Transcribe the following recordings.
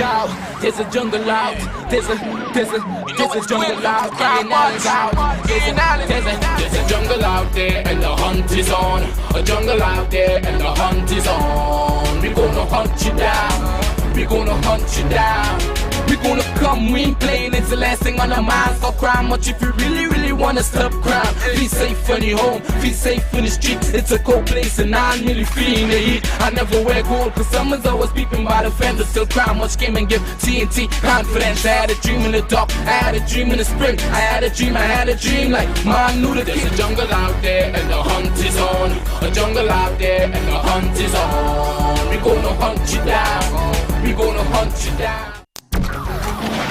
Yo, there's a jungle out. There's a jungle out. There's a jungle out there and the hunt is on. A jungle out there and the hunt is on. We gonna hunt you down. We gonna hunt you down. We gonna come, we ain't playing, it's the last thing on our minds. Stop crime much if you really wanna stop crime. Be safe when you're home, be safe in the streets. It's a cold place and I'm really feeling the heat. I never wear gold cause someone's always peeping by the fence. Still crime much came and give TNT confidence. I had a dream in the dark, I had a dream in the spring. I had a dream like man knew that there's a jungle out there and the hunt is on. A jungle out there and the hunt is on. We gonna hunt you down. We gonna hunt you down.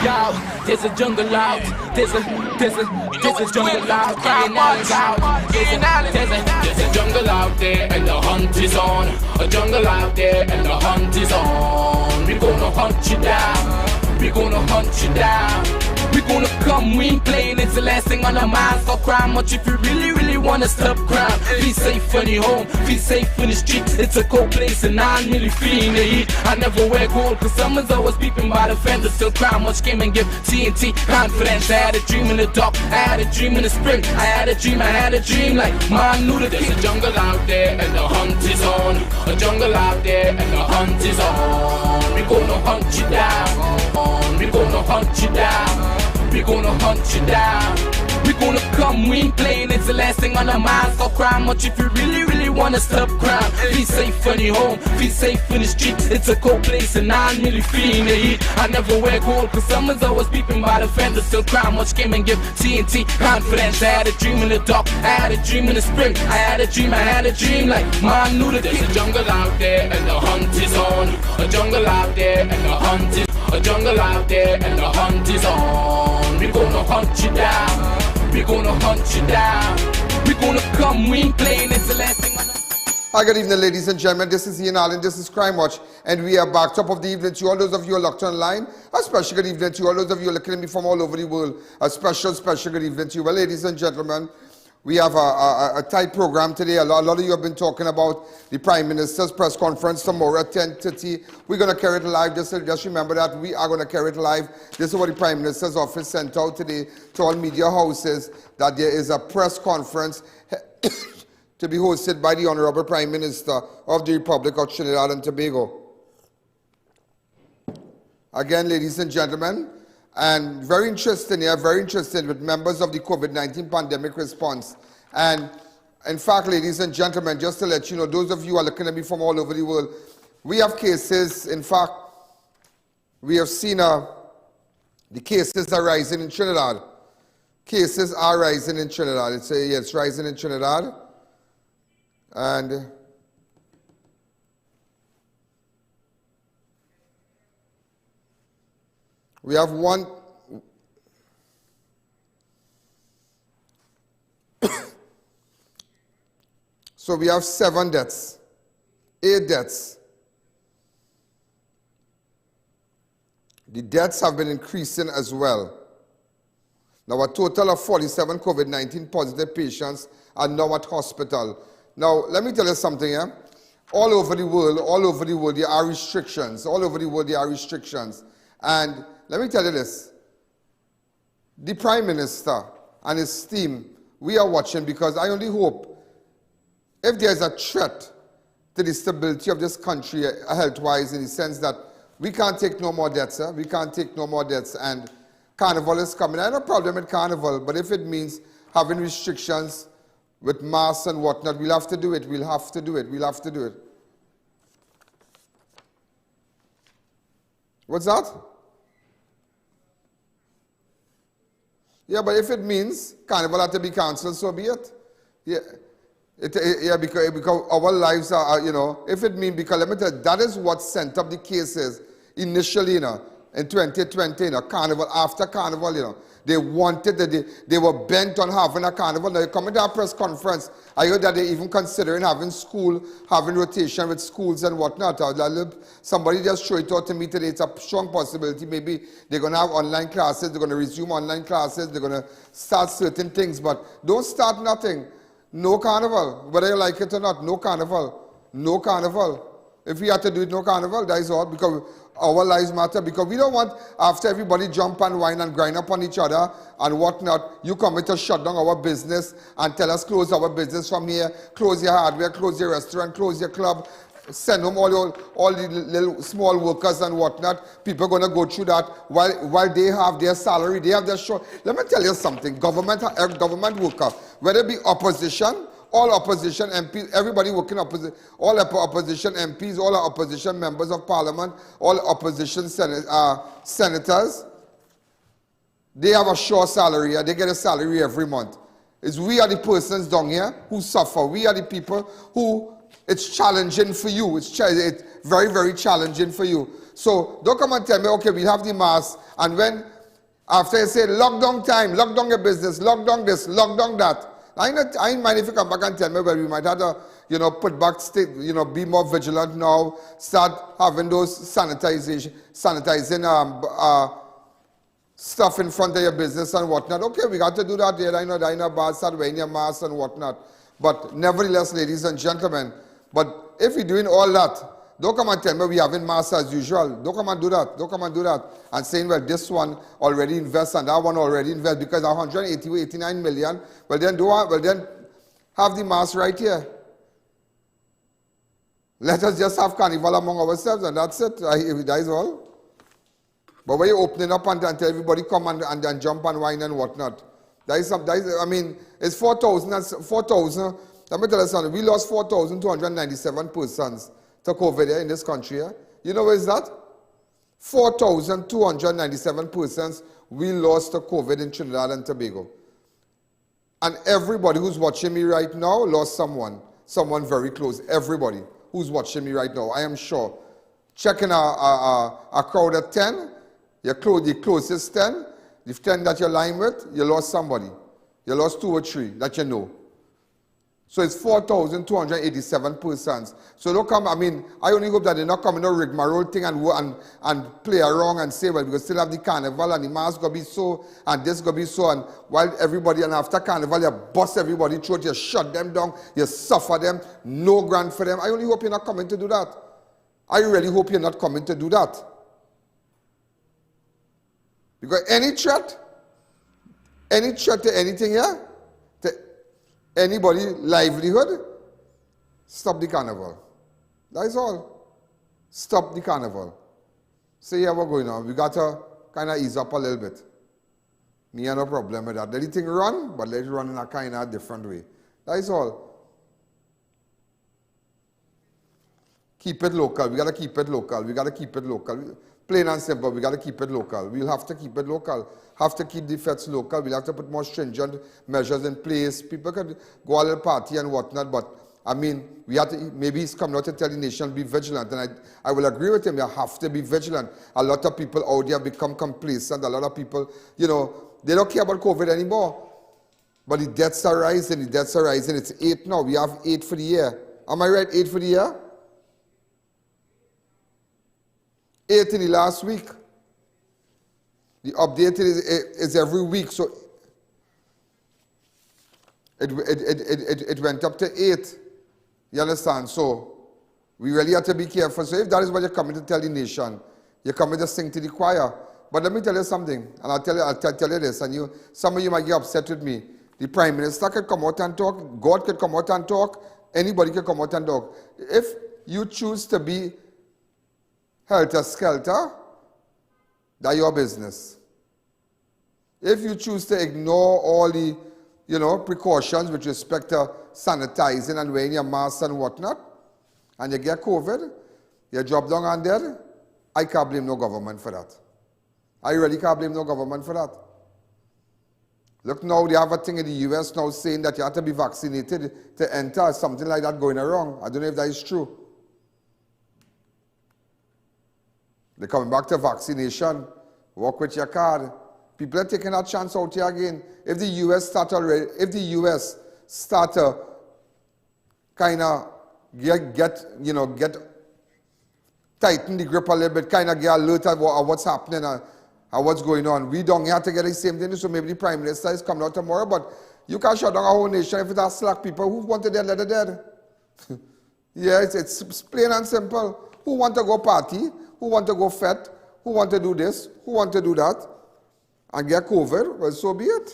Yo, there's a jungle out. There's a jungle out. There's a jungle out there and the hunt is on. A jungle out there and the hunt is on. We gonna hunt you down. We gonna hunt you down. We gonna come, we ain't playing, it's the last thing on our minds. Stop crime much if you really wanna stop crime. Be safe when you're home, be safe in the streets. It's a cold place and I'm really feeling the heat. I never wear gold cause someone's always peeping by the fence. Still crime much came and give TNT confidence. I had a dream in the dark, I had a dream in the spring. I had a dream like man knew that there's a jungle out there and the hunt is on. A jungle out there and the hunt is on. We gonna hunt you down. We gonna hunt you down. We gonna hunt you down. We gonna come, we ain't playing, it's the last thing on our minds. Stop crime much if you really wanna stop crime. Be safe when you're home, be safe in the streets. It's a cold place and I'm really feeling the heat. I never wear gold cause someone's always peeping by the fence. Still crime much came and give TNT confidence. I had a dream in the dark, I had a dream in the spring. I had a dream like man knew that there's a jungle out there and the hunt is on. A jungle out there and the hunt is. A jungle out there and the hunt is on. We gonna hunt you down. We gonna hunt you down. We gonna come, we ain't playing, it's the last thing on the... Hi, good evening, ladies and gentlemen. This is I.A.N. This is Crime Watch, and we are back. Top of the evening to all those of you who are locked online. A special good evening to all those of you who are looking at me from all over the world. A special good evening to you. Well, ladies and gentlemen, we have a tight program today. A lot of you have been talking about the Prime Minister's press conference tomorrow at 10:30. We're going to carry it live. Just remember that we are going to carry it live. This is what the Prime Minister's office sent out today to all media houses, that there is a press conference to be hosted by the Honorable Prime Minister of the Republic of Trinidad and Tobago. Again, ladies and gentlemen, and very interesting with members of the COVID-19 pandemic response. And in fact, ladies and gentlemen, just to let you know, those of you who are looking at me from all over the world, we have cases. In fact, we have seen the cases are rising in Trinidad. Cases are rising in Trinidad. It's rising in Trinidad. And we have one. So we have 7 deaths, 8 deaths. The deaths have been increasing as well. Now a total of 47 COVID-19 positive patients are now at hospital. Now let me tell you something here. All over the world there are restrictions. All over the world there are restrictions. And let me tell you this, the Prime Minister and his team, we are watching, because I only hope, if there's a threat to the stability of this country health-wise, in the sense that we can't take no more deaths, we can't take no more deaths, and Carnival is coming. I have no problem with Carnival, but if it means having restrictions with masks and whatnot, we'll have to do it, we'll have to do it. What's that? Yeah, but if it means Carnival had to be cancelled, so be it. Yeah, because our lives are, if it means, because let me tell you, that is what sent up the cases initially, in 2020, Carnival, after Carnival, They wanted, they were bent on having a Carnival. Now, you come into our press conference, I heard that they're even considering having rotation with schools and whatnot. Somebody just showed it out to me today. It's a strong possibility. Maybe they're going to have online classes, they're going to resume online classes, they're going to start certain things, but don't start nothing. No Carnival, whether you like it or not, no Carnival. No Carnival. If we had to do it, no Carnival, that is all, because our lives matter, because we don't want, after everybody jump and whine and grind up on each other and whatnot, you come in to shut down our business and tell us close our business from here, close your hardware, close your restaurant, close your club, send home all the little small workers and whatnot. People are going to go through that while they have their salary, they have their short. Let me tell you something, government worker, whether it be opposition, all opposition MPs, everybody working opposition, all opposition MPs, all opposition members of parliament, all opposition senators, they have a sure salary, they get a salary every month. It's we are the persons down here who suffer. We are the people who, it's challenging for you. It's very, very challenging for you. So don't come and tell me, okay, we have the mask, and when, after you say lockdown time, lock down your business, lock down this, lock down that, I ain't mind if you come back and tell me, well, we might have to, put back, be more vigilant now, start having those sanitizing stuff in front of your business and whatnot. Okay, we got to do that there. I know bars start wearing your masks and whatnot. But nevertheless, ladies and gentlemen, but if you're doing all that, don't come and tell me we having masks as usual. Don't come and do that. Don't come and do that. And saying, well, this one already invests and that one already invests, because 189 million, well then have the mask right here. Let us just have Carnival among ourselves and that's it. That is all. But when you're opening up and tell everybody come and jump and whine and whatnot, I mean, it's 4,000. Let me tell you something. We lost 4,297 persons to COVID in this country. You know what is that? 4,297 persons we lost to COVID in Trinidad and Tobago. And everybody who's watching me right now lost someone very close. Everybody who's watching me right now, I am sure. Checking a crowd of 10, the closest 10, the 10 that you're lying with, you lost somebody. You lost 2 or 3 that you know. So it's 4,287 persons. So don't come, I mean, I only hope that they're not coming to rigmarole thing and play around and say, well, we still have the carnival and the mask going to be so, and this going to be so, and while everybody, and after carnival, you bust everybody throat, you shut them down, you suffer them, no grant for them. I only hope you're not coming to do that. I really hope you're not coming to do that. Because any threat to anything here, to anybody's livelihood, stop the carnival. That is all. Stop the carnival. Say, yeah, what's going on? We got to kind of ease up a little bit. Me have no problem with that. Let the thing run, but let it run in a kind of different way. That is all. Keep it local. We got to keep it local. We got to keep it local. Plain and simple, we got to keep it local. We'll have to keep it local. Have to keep the feds local. We'll have to put more stringent measures in place. People could go a little party and whatnot, but I mean, we have to, maybe he's come out to tell the nation, be vigilant. And I will agree with him, you have to be vigilant. A lot of people out there become complacent. A lot of people, they don't care about COVID anymore. But the deaths are rising, It's 8 now. We have 8 for the year. Am I right? 8 for the year? 8 in the last week. The update is every week, so it went up to 8. You understand? So we really have to be careful. So if that is what you're coming to tell the nation, you're coming to sing to the choir. But let me tell you something, and I'll tell you this, and some of you might get upset with me. The Prime Minister could come out and talk, God could come out and talk, anybody could come out and talk. If you choose to be helter-skelter, that's your business. If you choose to ignore all the, precautions with respect to sanitizing and wearing your mask and whatnot, and you get COVID, you drop down on dead, I can't blame no government for that. I really can't blame no government for that. Look now, they have a thing in the US now saying that you have to be vaccinated to enter, something like that going around. I don't know if that is true. They're coming back to vaccination, walk with your card. People are taking a chance out here again. If the US start to kind of get tighten the grip a little bit, kind of get alert at what's happening and what's going on. We don't have to get the same thing, so maybe the Prime Minister is coming out tomorrow, but you can't shut down a whole nation if it has slack people. Who want to dead, let it dead. Yeah, it's plain and simple. Who want to go party? who want to go fet, who want to do this, who want to do that, and get COVID, well, so be it.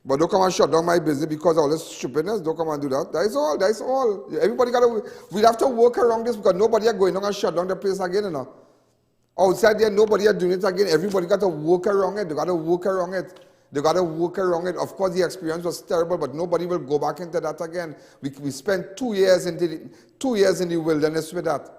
But don't come and shut down my business because of all this stupidness. Don't come and do that. That is all. That is all. Everybody got to, we'll have to work around this because nobody are going on and shut down the place again, you know. Outside there, nobody are doing it again. Everybody got to work around it. They got to work around it. They got to work around it. Of course, the experience was terrible, but nobody will go back into that again. We spent 2 years in the wilderness with that.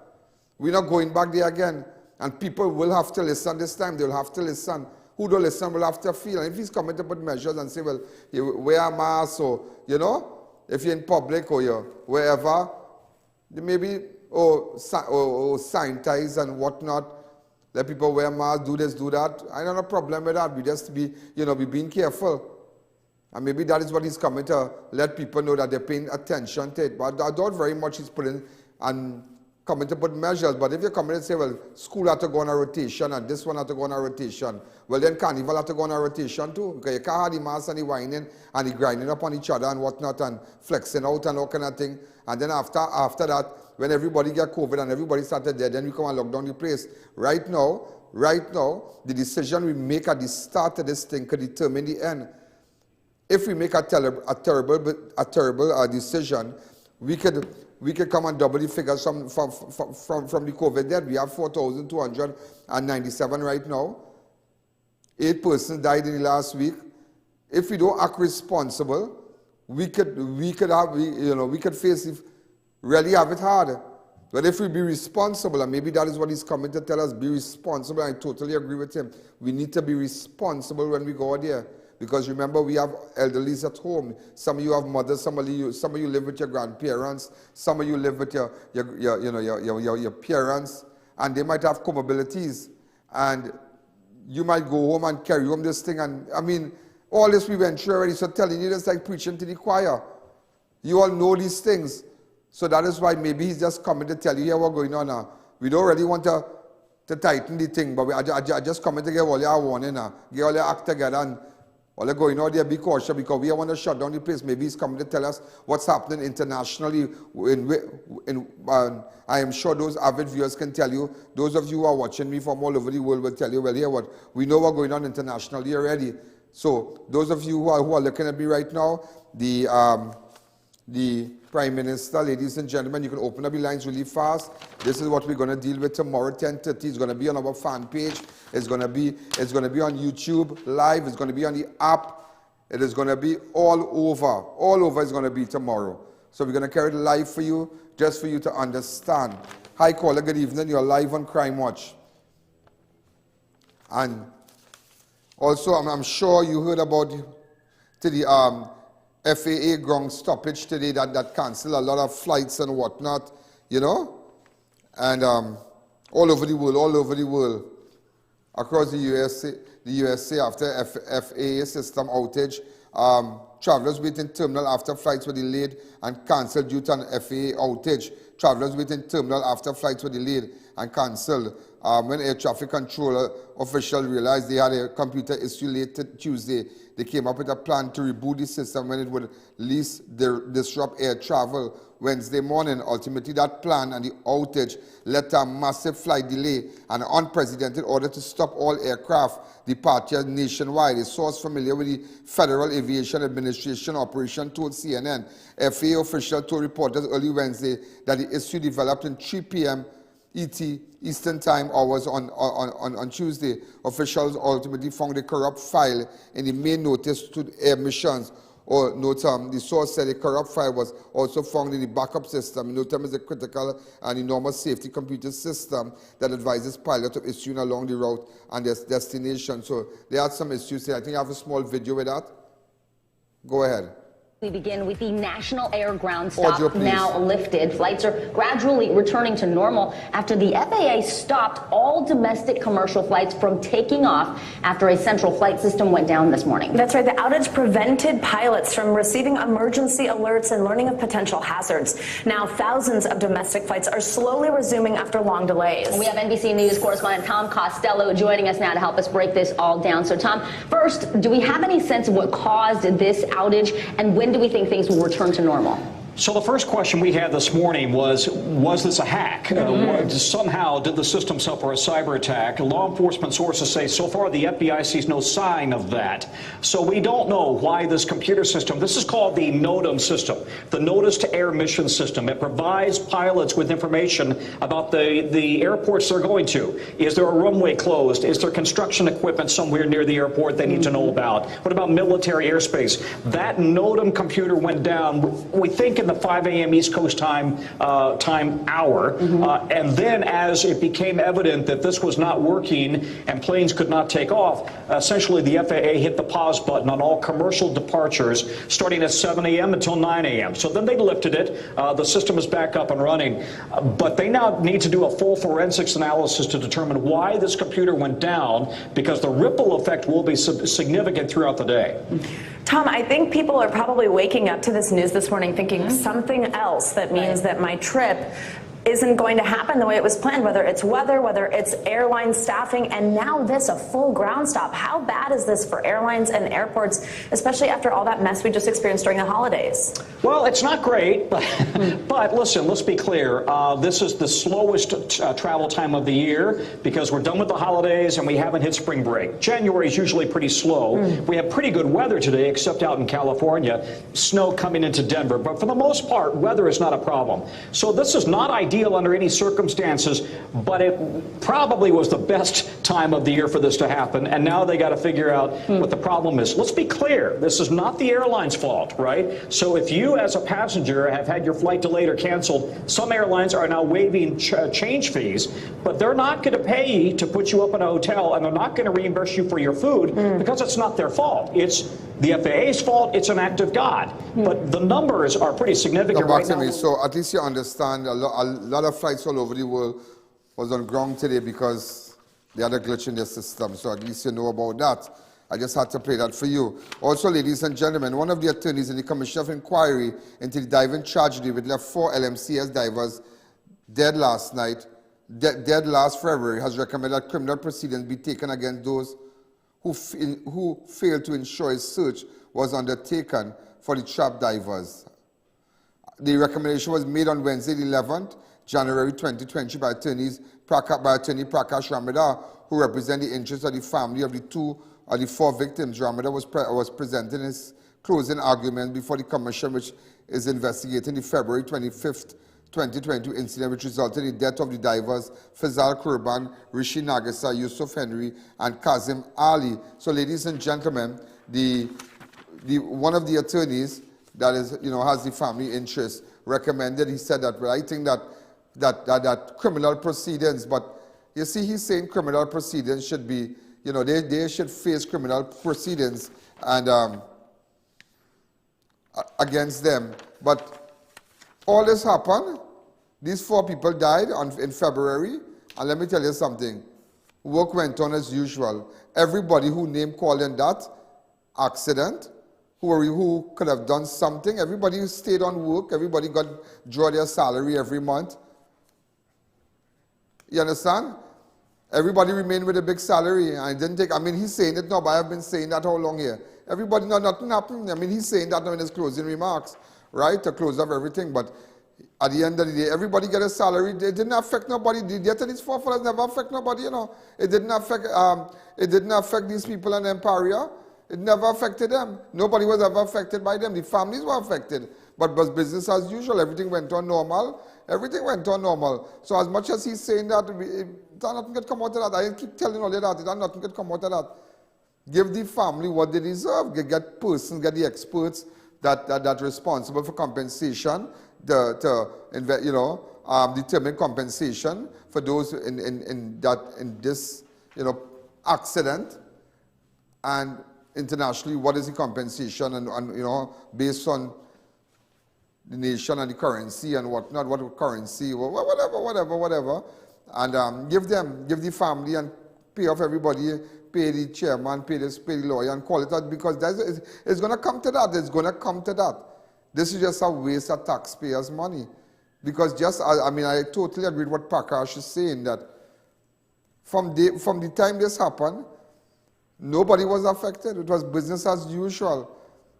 We're not going back there again. And people will have to listen this time. They will have to listen. Who don't listen will have to feel. And if he's coming to put measures and say, well, you wear a mask or, you know, if you're in public or you're wherever, maybe, or sanitize and whatnot, let people wear masks, do this, do that. I don't have a problem with that. We just be, you know, be being careful. And maybe that is what he's coming to let people know that they're paying attention to it. But I doubt very much he's putting and coming to put measures. But if you're coming and say, well, school had to go on a rotation and this one had to go on a rotation, well, then Carnival had to go on a rotation too. Because you can't have the mass and the whining and the grinding up on each other and whatnot and flexing out and all kind of thing. And then after that, when everybody get COVID and everybody started there, then we come and lock down the place. Right now, the decision we make at the start of this thing could determine the end. If we make a terrible decision, we could come and double the figures from the COVID death. We have 4,297 right now. 8 persons died in the last week. If we don't act responsible, we could face it, really have it hard. But if we be responsible, and maybe that is what he's coming to tell us, be responsible. I totally agree with him. We need to be responsible when we go out there. Because remember, we have elderlies at home. Some of you have mothers, some of you live with your grandparents, some of you live with your parents, and they might have comorbidities. And you might go home and carry home this thing. And I mean, all this we went through already, so telling you this like preaching to the choir. You all know these things. So that is why maybe he's just coming to tell you here what's going on now. We don't really want to tighten the thing, but I just coming to give all your warning now. Get all your act together and all you're going out there, be cautious because we want to shut down the place. Maybe he's coming to tell us what's happening internationally. I am sure those avid viewers can tell you. Those of you who are watching me from all over the world will tell you, well, here what we know what's going on internationally already. So those of you who are looking at me right now, the Prime Minister, ladies and gentlemen, you can open up the lines really fast. This is what we're going to deal with tomorrow, 10:30. It's going to be on our fan page. It's going to be on YouTube live. It's going to be on the app. It is going to be all over. All over it's going to be tomorrow. So we're going to carry it live for you, just for you to understand. Hi, caller. Good evening. You're live on Crime Watch. And also, I'm sure you heard about the FAA ground stoppage today that canceled a lot of flights and whatnot, you know, and all over the world, across the USA after FAA system outage, travelers waiting in terminal after flights were delayed and cancelled due to an FAA outage. Travelers waiting in terminal after flights were delayed and cancelled. When air traffic controller officials realized they had a computer issue late Tuesday, they came up with a plan to reboot the system when it would least disrupt air travel Wednesday morning. Ultimately, that plan and the outage led to a massive flight delay and an unprecedented order to stop all aircraft departures nationwide. A source familiar with the Federal Aviation Administration operation told CNN. FAA official told reporters early Wednesday that the issue developed in 3 p.m. ET Eastern Time hours on Tuesday. Officials ultimately found a corrupt file in the main notice to air missions. Or NOTAM, the source said a corrupt file was also found in the backup system. NOTAM is a critical and enormous safety computer system that advises pilots of issuing along the route and their destination. So there are some issues here. I think I have a small video with that. Go ahead. We begin with the national air-ground stop now lifted. Flights are gradually returning to normal after the FAA stopped all domestic commercial flights from taking off after a central flight system went down this morning. That's right. The outage prevented pilots from receiving emergency alerts and learning of potential hazards. Now, thousands of domestic flights are slowly resuming after long delays. We have NBC News correspondent Tom Costello joining us now to help us break this all down. So, Tom, first, do we have any sense of what caused this outage, and when do we think things will return to normal? So the first question we had this morning was this a hack? Somehow did the system suffer a cyber attack? Law enforcement sources say so far the FBI sees no sign of that. So we don't know why this computer system, this is called the NOTAM system, the Notice to Air Mission System. It provides pilots with information about the airports they're going to. Is there a runway closed? Is there construction equipment somewhere near the airport they need to know about? What about military airspace? That NOTAM computer went down, we think in the 5 a.m. East Coast time hour, and then as it became evident that this was not working and planes could not take off, essentially the FAA hit the pause button on all commercial departures starting at 7 a.m. until 9 a.m. So then they lifted it. The system is back up and running, but they now need to do a full forensics analysis to determine why this computer went down, because the ripple effect will be significant throughout the day. Tom, I think people are probably waking up to this news this morning thinking something else that means that my trip isn't going to happen the way it was planned, whether it's weather, whether it's airline staffing, and now this, a full ground stop. How bad is this for airlines and airports, especially after all that mess we just experienced during the holidays? Well, it's not great, but listen, let's be clear. This is the slowest travel time of the year because we're done with the holidays and we haven't hit spring break. January is usually pretty slow. We have pretty good weather today, except out in California. Snow coming into Denver, but for the most part, weather is not a problem. So this is not ideal under any circumstances, but it probably was the best time of the year for this to happen, and now they got to figure out what the problem is. Let's be clear, this is not the airline's fault, right? So if you as a passenger have had your flight delayed or canceled, some airlines are now waiving change fees, but they're not going to pay you to put you up in a hotel, and they're not going to reimburse you for your food because it's not their fault. It's the FAA's fault. It's an act of God. But the numbers are pretty significant right now. So at least you understand a lot of flights all over the world was on ground today because they had a glitch in their system. So at least you know about that. I just had to play that for you. Also, ladies and gentlemen, one of the attorneys in the Commission of Enquiry into the diving tragedy which left 4 LMCS divers dead last February has recommended that criminal proceedings be taken against those who failed to ensure a search was undertaken for the trapped divers. The recommendation was made on Wednesday, the 11th, January 2020 by attorney Prakash Ramadhar, who represent the interests of the family of the 4 victims. Ramadhar was presenting his closing argument before the commission, which is investigating the February 25th, 2022 incident which resulted in the death of the divers Fyzal Kurban, Rishi Nagassar, Yusuf and Kazim Ali. So, ladies and gentlemen, one of the attorneys that is, has the family interest recommended. He said that, I think that criminal proceedings, but you see, he's saying criminal proceedings should be, they should face criminal proceedings and against them. But all this happened. These 4 people died in February, and let me tell you something. Work went on as usual. Everybody who name called in that accident, who could have done something, everybody stayed on work. Everybody draw their salary every month. You understand? Everybody remained with a big salary. I didn't take. I mean, he's saying it now, but I've been saying that how long here? Everybody, nothing happened. I mean, he's saying that now in his closing remarks, right? To close up everything, but at the end of the day, everybody get a salary. It didn't affect nobody. The death of these 4 fellas never affect nobody, It didn't affect these people in Paria. It never affected them. Nobody was ever affected by them. The families were affected. But business as usual. Everything went on normal. Everything went on normal. So as much as he's saying that, nothing could come out of that. I keep telling all of that. Nothing could come out of that. Give the family what they deserve. Get the experts that responsible for compensation, determine compensation for those in this accident, and internationally what is the compensation and based on the nation and the currency and whatnot, what currency, whatever, and give the family and pay off everybody. Pay the chairman, pay the lawyer, and call it out, because it's going to come to that. It's going to come to that. This is just a waste of taxpayers' money. Because I totally agree with what Prakash is saying, that from the time this happened, nobody was affected. It was business as usual.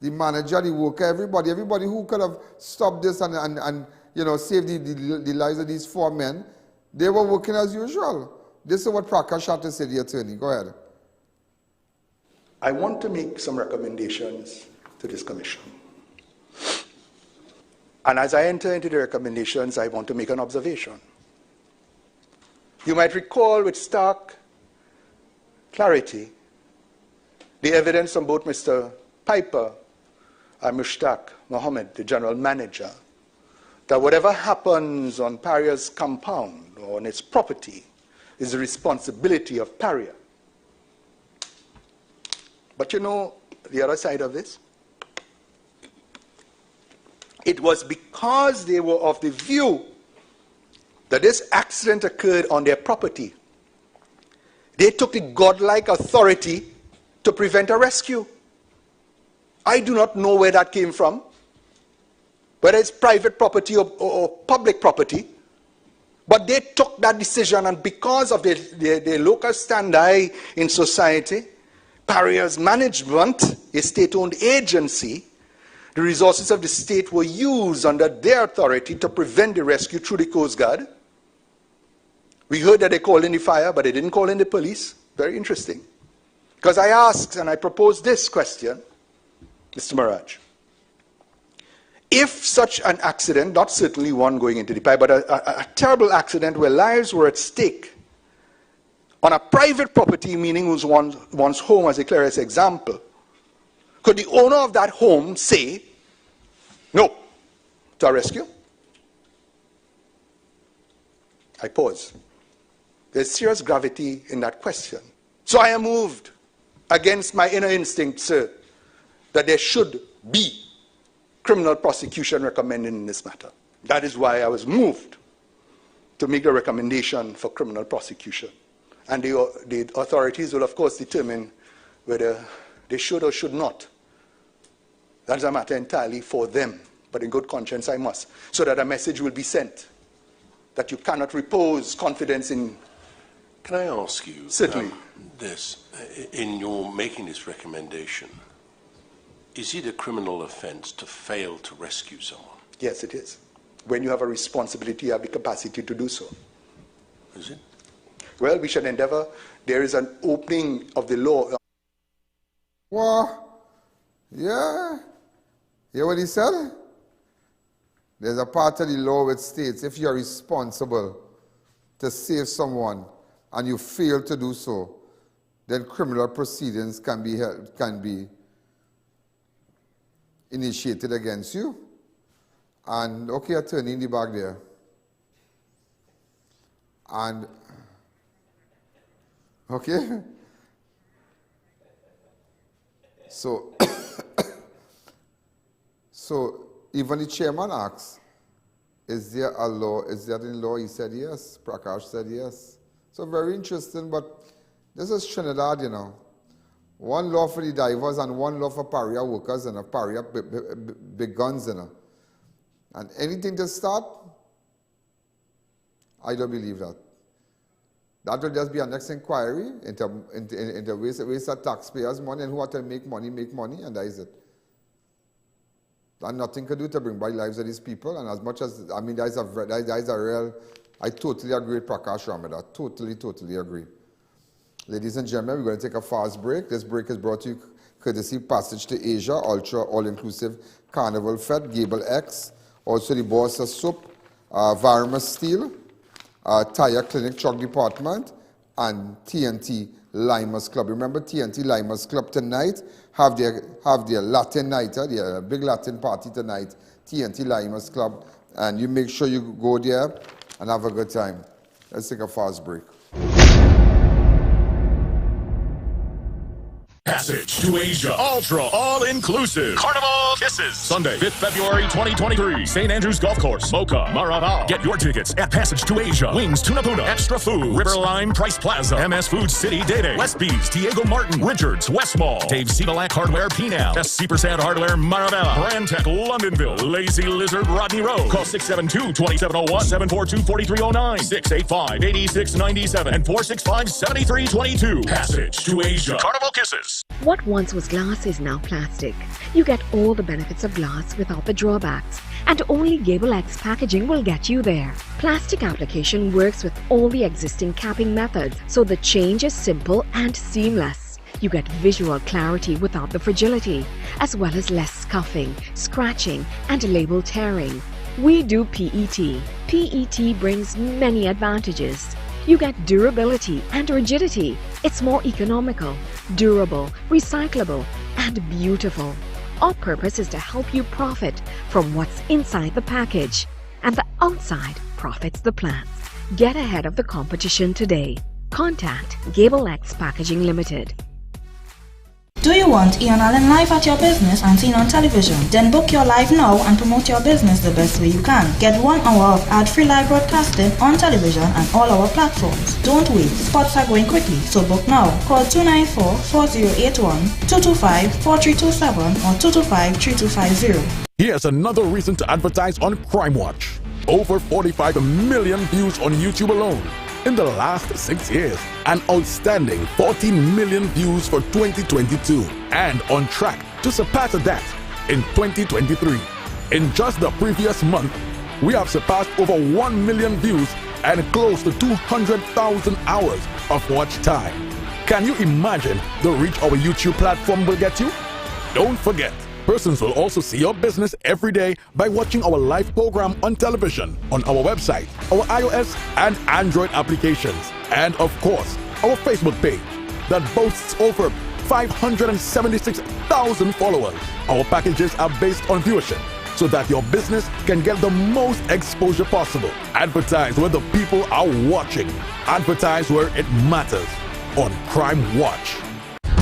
the manager, the worker, everybody who could have stopped this and you know, saved the lives of these 4 men, they were working as usual. This is what Prakash had to say, the attorney. Go ahead. I want to make some recommendations to this commission. And as I enter into the recommendations, I want to make an observation. You might recall with stark clarity the evidence from both Mr. Piper and Mushtaq Mohammed, the general manager, that whatever happens on Paria's compound or on its property is the responsibility of Paria. But you know the other side of this? It was because they were of the view that this accident occurred on their property. They took the godlike authority to prevent a rescue. I do not know where that came from, whether it's private property or public property, but they took that decision, and because of their local stand-by in society, Paria's management, a state-owned agency, the resources of the state were used under their authority to prevent the rescue through the Coast Guard. We heard that they called in the fire, but they didn't call in the police. Very interesting. Because I asked and I proposed this question, Mr. Maraj. If such an accident, not certainly one going into the pipe, but a terrible accident where lives were at stake on a private property, meaning was one's home as a clearest example, could the owner of that home say no to a rescue? I pause. There's serious gravity in that question. So I am moved against my inner instinct, sir, that there should be criminal prosecution recommended in this matter. That is why I was moved to make a recommendation for criminal prosecution. And the authorities will, of course, determine whether they should or should not. That is a matter entirely for them. But in good conscience, I must, so that a message will be sent that you cannot repose confidence in. Can I ask you Certainly. This? In your making this recommendation, is it a criminal offense to fail to rescue someone? Yes, it is. When you have a responsibility, you have the capacity to do so. Is it? Well, we should endeavor. There is an opening of the law. Well, yeah. Hear what he said? There's a part of the law which states if you're responsible to save someone and you fail to do so, then criminal proceedings can be initiated against you. And okay, attorney in the back there. And okay. So so even the chairman asks, is there a law? Is that in law? He said yes. Prakash said yes. So very interesting, but this is Trinidad, you know. One law for the divers and one law for Paria workers and a Paria big guns, you know. And anything to start, I don't believe that. That will just be a next inquiry into waste of taxpayers' money, and who want to make money, and that is it. And nothing to do to bring back lives of these people. And as much as, I mean, that is a real, I totally agree with Prakash Ramadhar. Totally agree. Ladies and gentlemen, we're going to take a fast break. This break is brought to you courtesy Passage to Asia, Ultra All-Inclusive Carnival Fed, Gable X, also the Boss of Soap, Varma Steel, Tire Clinic Truck Department, and TNT Limers Club. Remember TNT Limers Club tonight have their Latin night, their big Latin party tonight, TNT Limers Club, and you make sure you go there and have a good time. Let's take a fast break. Passage to Asia, Ultra All-Inclusive Carnival Kisses, Sunday, 5th February 2023, St. Andrews Golf Course, Mocha, Maravao. Get your tickets at Passage to Asia, Wings Tunapuna, Extra Food, Riverline, Price Plaza, MS Food City, Dede, Westby's, Diego Martin, Richards, West Mall, Dave Sivalak Hardware, Pinal, SC Persad Hardware, Maravella, Brandtech, Londonville, Lazy Lizard, Rodney Road. Call 672-2701, 742-4309, 685-8697, and 465-7322. Passage to Asia, Carnival Kisses. What once was glass is now plastic. You get all the benefits of glass without the drawbacks, and only Gable X packaging will get you there. Plastic application works with all the existing capping methods, so the change is simple and seamless. You get visual clarity without the fragility, as well as less scuffing, scratching, and label tearing. We do PET. PET brings many advantages. You get durability and rigidity. It's more economical, durable, recyclable, and beautiful. Our purpose is to help you profit from what's inside the package, and the outside profits the plants. Get ahead of the competition today. Contact Gable X Packaging Limited. Do you want I.A.N live at your business and seen on television? Then book your live now and promote your business the best way you can. Get 1 hour of ad-free live broadcasting on television and all our platforms. Don't wait, spots are going quickly, so book now. Call 294-4081, 225-4327 or 225-3250. Here's another reason to advertise on Crime Watch. Over 45 million views on YouTube alone in the last 6 years. An outstanding 14 million views for 2022 and on track to surpass that in 2023. In just the previous month, we have surpassed over 1 million views and close to 200,000 hours of watch time. Can you imagine the reach our YouTube platform will get you? Don't forget, persons will also see your business every day by watching our live program on television, on our website, our iOS and Android applications, and of course, our Facebook page that boasts over 576,000 followers. Our packages are based on viewership so that your business can get the most exposure possible. Advertise where the people are watching. Advertise where it matters on Crime Watch.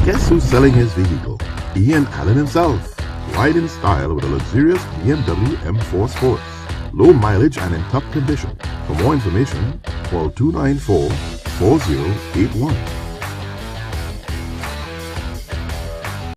Guess who's selling his vehicle? Ian Allen himself. Ride in style with a luxurious BMW M4 Sports. Low mileage and in top condition. For more information, call 294-4081.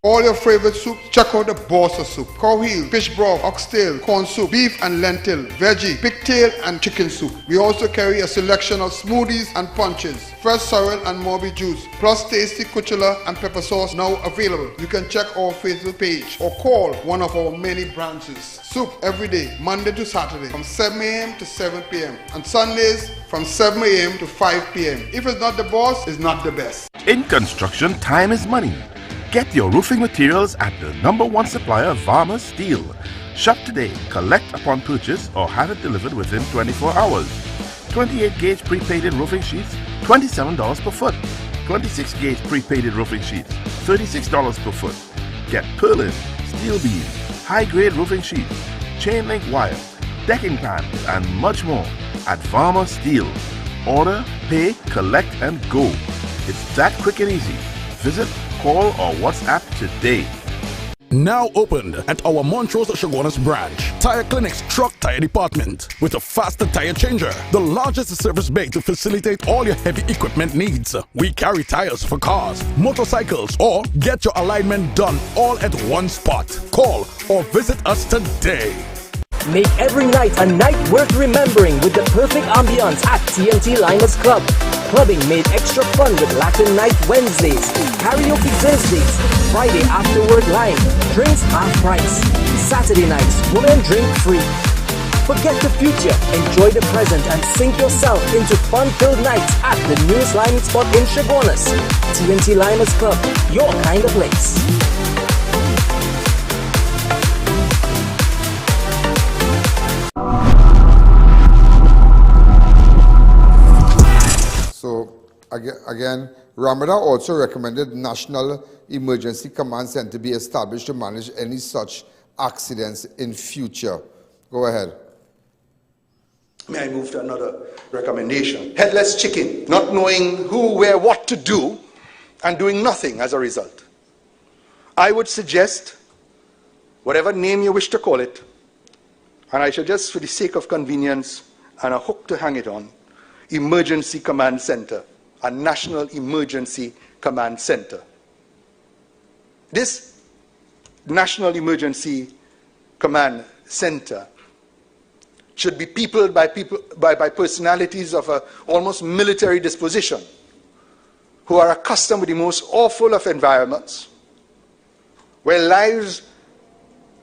All your favorite soup, check out the Boss of Soup. Cow heel, fish broth, oxtail, corn soup, beef and lentil, veggie, pigtail and chicken soup. We also carry a selection of smoothies and punches, fresh sorrel and Morbi juice, plus tasty kuchula and pepper sauce now available. You can check our Facebook page or call one of our many branches. Soup every day, Monday to Saturday, from 7 a.m. to 7 p.m. and Sundays from 7 a.m. to 5 p.m. If it's not the Boss, it's not the best. In construction, time is money. Get your roofing materials at the #1 supplier, Varma Steel. Shop today, collect upon purchase, or have it delivered within 24 hours. 28-gauge pre-painted roofing sheets, $27 per foot. 26-gauge pre-painted roofing sheets, $36 per foot. Get purlin, steel beam, high-grade roofing sheets, chain link wire, decking panels, and much more at Varma Steel. Order, pay, collect, and go. It's that quick and easy. Visit, call, or WhatsApp today. Now opened at our Montrose Chaguanas branch, Tire Clinic's truck tire department with a faster tire changer, the largest service bay to facilitate all your heavy equipment needs. We carry tires for cars, motorcycles, or get your alignment done all at one spot. Call or visit us today. Make every night a night worth remembering with the perfect ambiance at TNT Liners Club. Clubbing made extra fun with Latin Night Wednesdays, Karaoke Thursdays, Friday after work line, drinks half price, Saturday nights, women drink free. Forget the future, enjoy the present and sink yourself into fun-filled nights at the newest lining spot in Chaguanas. TNT Liners Club, your kind of place. So again, Ramadhar also recommended National Emergency Command Center be established to manage any such accidents in future. Go ahead. May I move to another recommendation? Headless chicken, not knowing who, where, what to do, and doing nothing as a result. I would suggest, whatever name you wish to call it, and I shall just, for the sake of convenience and a hook to hang it on, Emergency Command Center, a National Emergency Command Center. This National Emergency Command Center should be peopled by personalities of a almost military disposition who are accustomed with the most awful of environments, where lives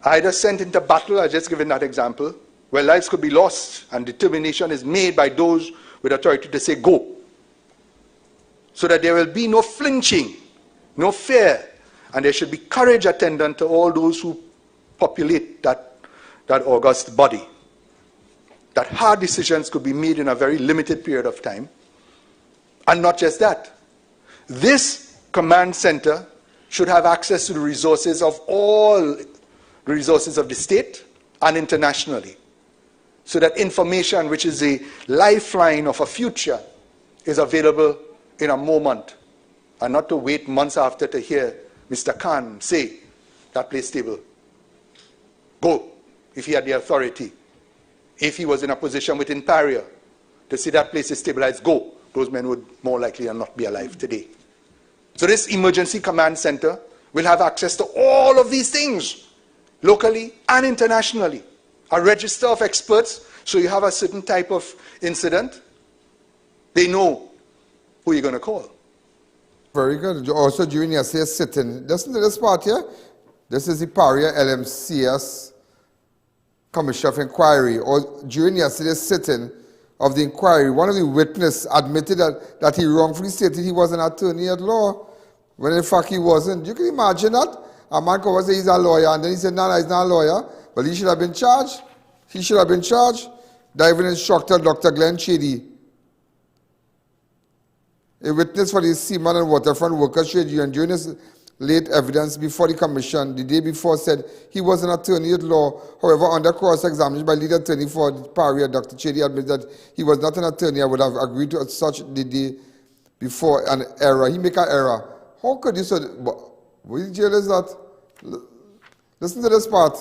are either sent into battle, I've just given that example, where lives could be lost and determination is made by those with authority to say go. So that there will be no flinching, no fear, and there should be courage attendant to all those who populate that august body. That hard decisions could be made in a very limited period of time. And not just that. This command center should have access to the resources of all the resources of the state and internationally. So that information, which is a lifeline of a future, is available in a moment. And not to wait months after to hear Mr. Khan say, that place stable. Go, if he had the authority. If he was in a position within Paria to say that place is stabilized, go. Those men would more likely than not be alive today. So this emergency command center will have access to all of these things, locally and internationally. A register of experts, so you have a certain type of incident, they know who you're going to call. Very good. Also during yesterday's sitting, listen to this part here. This is the Paria LMCS Commission of Enquiry. Or during yesterday's sitting of the inquiry, one of the witnesses admitted that he wrongfully stated he was an attorney at law, when in fact he wasn't. You can imagine that? A man could say he's a lawyer, and then he said, no, he's not a lawyer. But he should have been charged. He should have been charged. Diving instructor Dr. Glenn Chady, a witness for the Seaman and Waterfront Workers Trade Union, during his late evidence before the commission the day before, said he was an attorney at law. However, under cross-examination by lead attorney for Paria, Dr. Chady admitted that he was not an attorney. I would have agreed to such the day before an error. He make an error. How could you say, which jail is that? Listen to this part.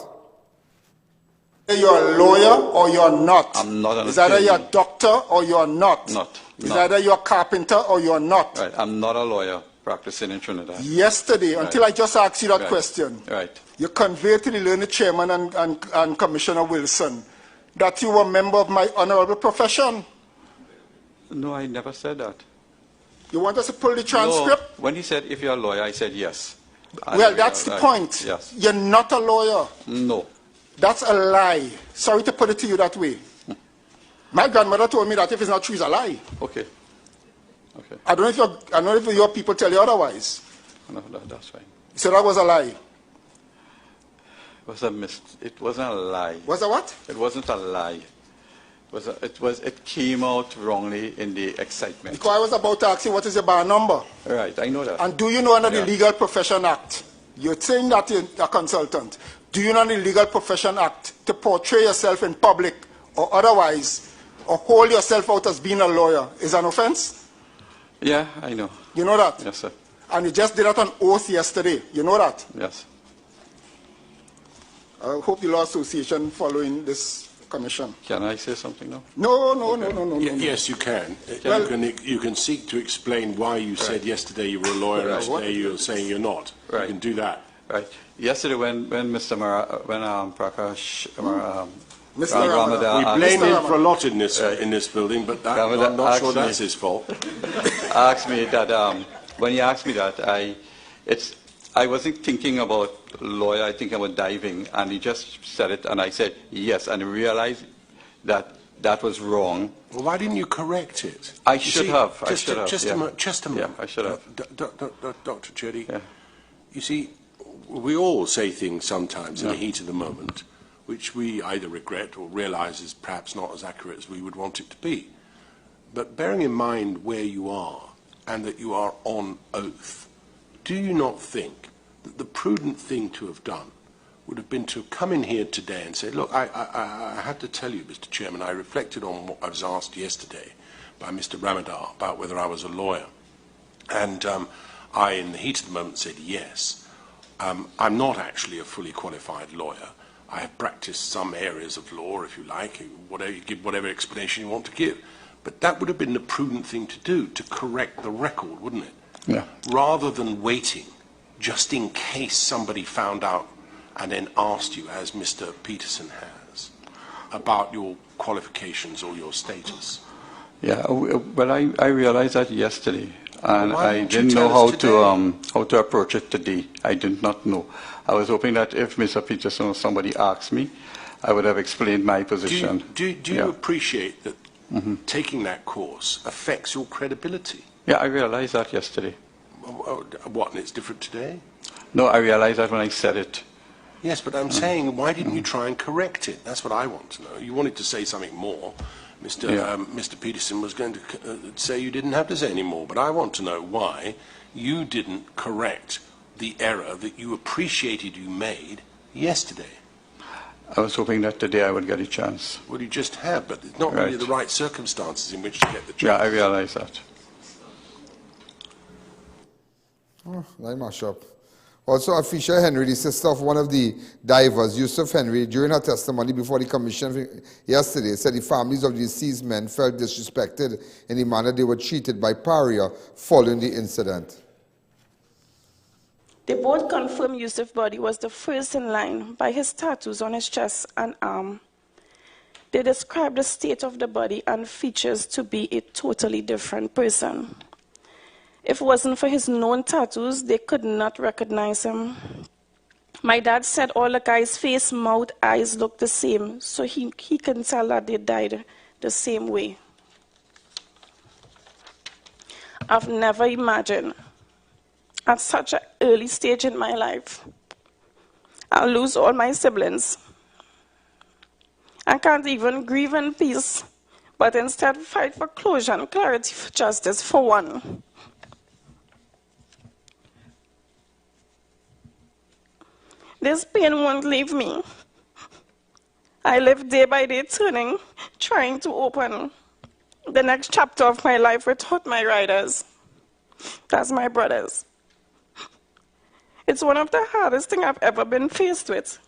You're a lawyer or you're not. I'm not an attorney. It's either you're a doctor or you're not. It's either you're a carpenter or you're not. Right. I'm not a lawyer practicing in Trinidad. Yesterday, until I just asked you that question, you conveyed to the learned chairman and Commissioner Wilson that you were a member of my honorable profession. No, I never said that. You want us to pull the transcript? No. When he said, if you're a lawyer, I said yes. Well, that's the point. Yes. You're not a lawyer. No. That's a lie. Sorry to put it to you that way. My grandmother told me that if it's not true, it's a lie. Okay. Okay. I don't know if your people tell you otherwise. No, that's fine. So that was a lie. It wasn't a lie. Was it what? It wasn't a lie. It came out wrongly in the excitement. Because I was about to ask you what is your bar number. Right, I know that. And do you know under the Legal Profession Act, you're saying that you're a consultant, do you know under the Legal Profession Act to portray yourself in public or otherwise, or hold yourself out as being a lawyer is an offense? Yeah, I know. You know that? Yes, sir. And you just did that on oath yesterday. You know that? Yes. I hope the Law Association following this commission. Can I say something now? No. Yes, you can. Well, you can seek to explain why you said yesterday you were a lawyer and today you're saying you're not. Right. You can do that. Right. Yesterday when Prakash Ramadhar, we blame him for a lot in this building, but I'm not sure that's his fault. Asked me that when he asked me that, I wasn't thinking about lawyer, I think about diving, and he just said it, and I said yes, and realized that that was wrong. Well, why didn't you correct it? I should have. Just a moment. Yeah, I should have. Dr. Chady, you see, we all say things sometimes in the heat of the moment, which we either regret or realize is perhaps not as accurate as we would want it to be. But bearing in mind where you are and that you are on oath, do you not think that the prudent thing to have done would have been to come in here today and say, look, I had to tell you, Mr. Chairman, I reflected on what I was asked yesterday by Mr. Ramadhar about whether I was a lawyer. And I, in the heat of the moment, said yes. I'm not actually a fully qualified lawyer. I have practiced some areas of law, if you like, give whatever explanation you want to give. But that would have been the prudent thing to do, to correct the record, wouldn't it? Yeah. Rather than waiting, just in case somebody found out and then asked you, as Mr. Peterson has, about your qualifications or your status. Yeah, well, I realized that yesterday, And I didn't know how to approach it today. I did not know. I was hoping that if Mr. Peterson or somebody asked me, I would have explained my position. Do you appreciate that taking that course affects your credibility? Yeah, I realized that yesterday. What, and it's different today? No, I realized that when I said it. Yes, but I'm saying, why didn't you try and correct it? That's what I want to know. You wanted to say something more. Mr. Peterson was going to say you didn't have to say any more, but I want to know why you didn't correct the error that you appreciated you made yesterday. I was hoping that today I would get a chance. Well, you just have, but it's not really the right circumstances in which to get the chance. Yeah, I realize that. Oh, nice mashup. Also, Afisha Henry, the sister of one of the divers, Yusuf Henry, during her testimony before the commission yesterday, said the families of the deceased men felt disrespected in the manner they were treated by Paria following the incident. They both confirmed Yusuf's body was the first in line by his tattoos on his chest and arm. They described the state of the body and features to be a totally different person. If it wasn't for his known tattoos, they could not recognize him. My dad said all the guy's face, mouth, eyes looked the same, so he can tell that they died the same way. I've never imagined at such an early stage in my life, I'll lose all my siblings. I can't even grieve in peace, but instead fight for closure and clarity for justice for one. This pain won't leave me. I live day by day turning, trying to open the next chapter of my life without my riders. That's my brothers. It's one of the hardest things I've ever been faced with.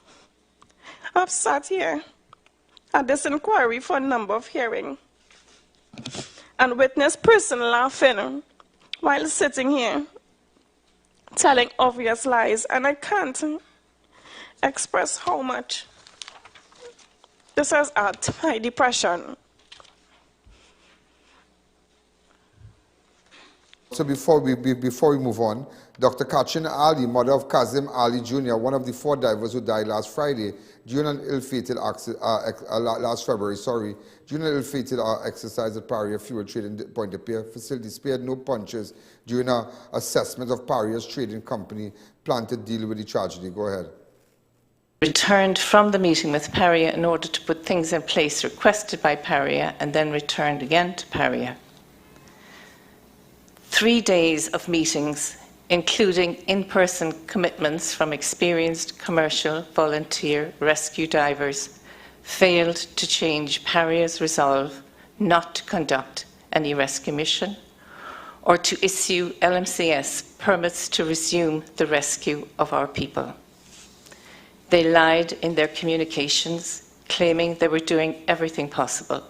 I've sat here at this inquiry for a number of hearings and witnessed person laughing while sitting here, telling obvious lies, and I can't express how much this has added to my depression. So before we move on, Dr. Kachin Ali, mother of Kazim Ali Jr., one of the 4 divers who died last Friday during an ill-fated last February, during an ill-fated exercise at Paria Fuel Trading Point of Peer facility, spared no punches during an assessment of Paria's trading company plan to deal with the tragedy. Go ahead. Returned from the meeting with Paria in order to put things in place requested by Paria, and then returned again to Paria. 3 days of meetings, including in-person commitments from experienced commercial volunteer rescue divers, failed to change Paria's resolve not to conduct any rescue mission or to issue LMCS permits to resume the rescue of our people. They lied in their communications, claiming they were doing everything possible,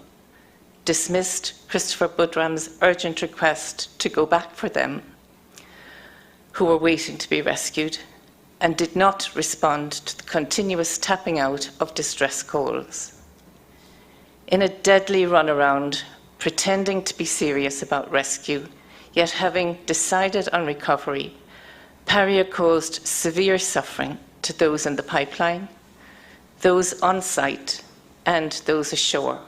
dismissed Christopher Budram's urgent request to go back for them, who were waiting to be rescued, and did not respond to the continuous tapping out of distress calls. In a deadly runaround, pretending to be serious about rescue, yet having decided on recovery, Paria caused severe suffering to those in the pipeline, those on site, and those ashore.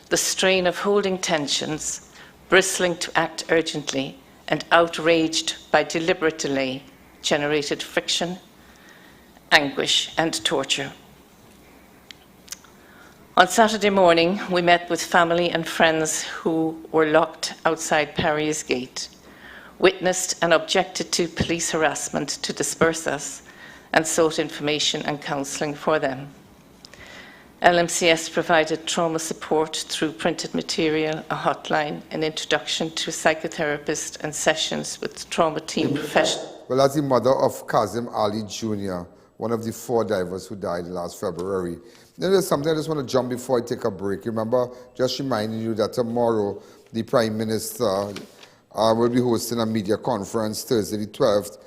The strain of holding tensions, bristling to act urgently, and outraged by deliberate delay, generated friction, anguish, and torture. On Saturday morning, we met with family and friends who were locked outside Paria's gate, witnessed and objected to police harassment to disperse us, and sought information and counselling for them. LMCS provided trauma support through printed material, a hotline, an introduction to a psychotherapist, and sessions with trauma team professionals. Well, that's the mother of Kazim Ali Jr., one of the 4 divers who died last February. Then there's something I just want to jump before I take a break. Remember, just reminding you that tomorrow the Prime Minister will be hosting a media conference Thursday the 12th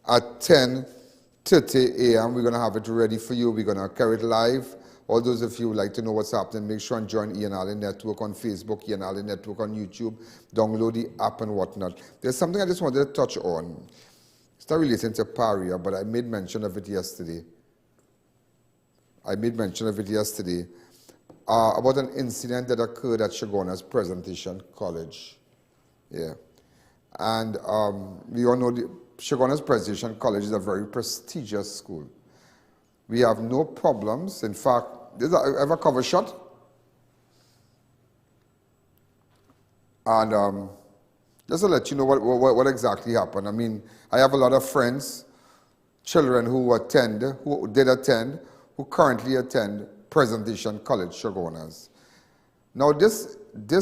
at 10:30 a.m. We're going to have it ready for you. We're going to carry it live all those of you who like to know what's happening, make sure and join I.A.N Network on Facebook, I.A.N Network on YouTube, download the app and whatnot. There's something I just wanted to touch on. It's not relating to Paria, but I made mention of it yesterday. About an incident that occurred at Shoguna's Presentation College. Yeah. And we all know Shoguna's Presentation College is a very prestigious school. We have no problems. In fact, I have a cover shot. And just to let you know what exactly happened. I mean, I have a lot of friends, children who did attend, who currently attend Presentation College, Shogunas. Now, this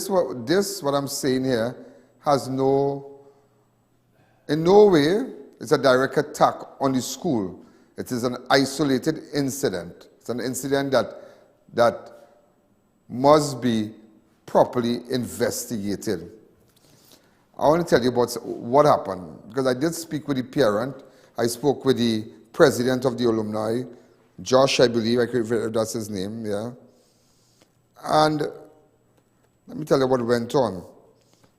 what I'm saying here has in no way, it's a direct attack on the school. It is an isolated incident. It's an incident that must be properly investigated. I want to tell you about what happened, because I did speak with the parent. I spoke with the president of the alumni, Josh, I believe, if that's his name, yeah. And let me tell you what went on.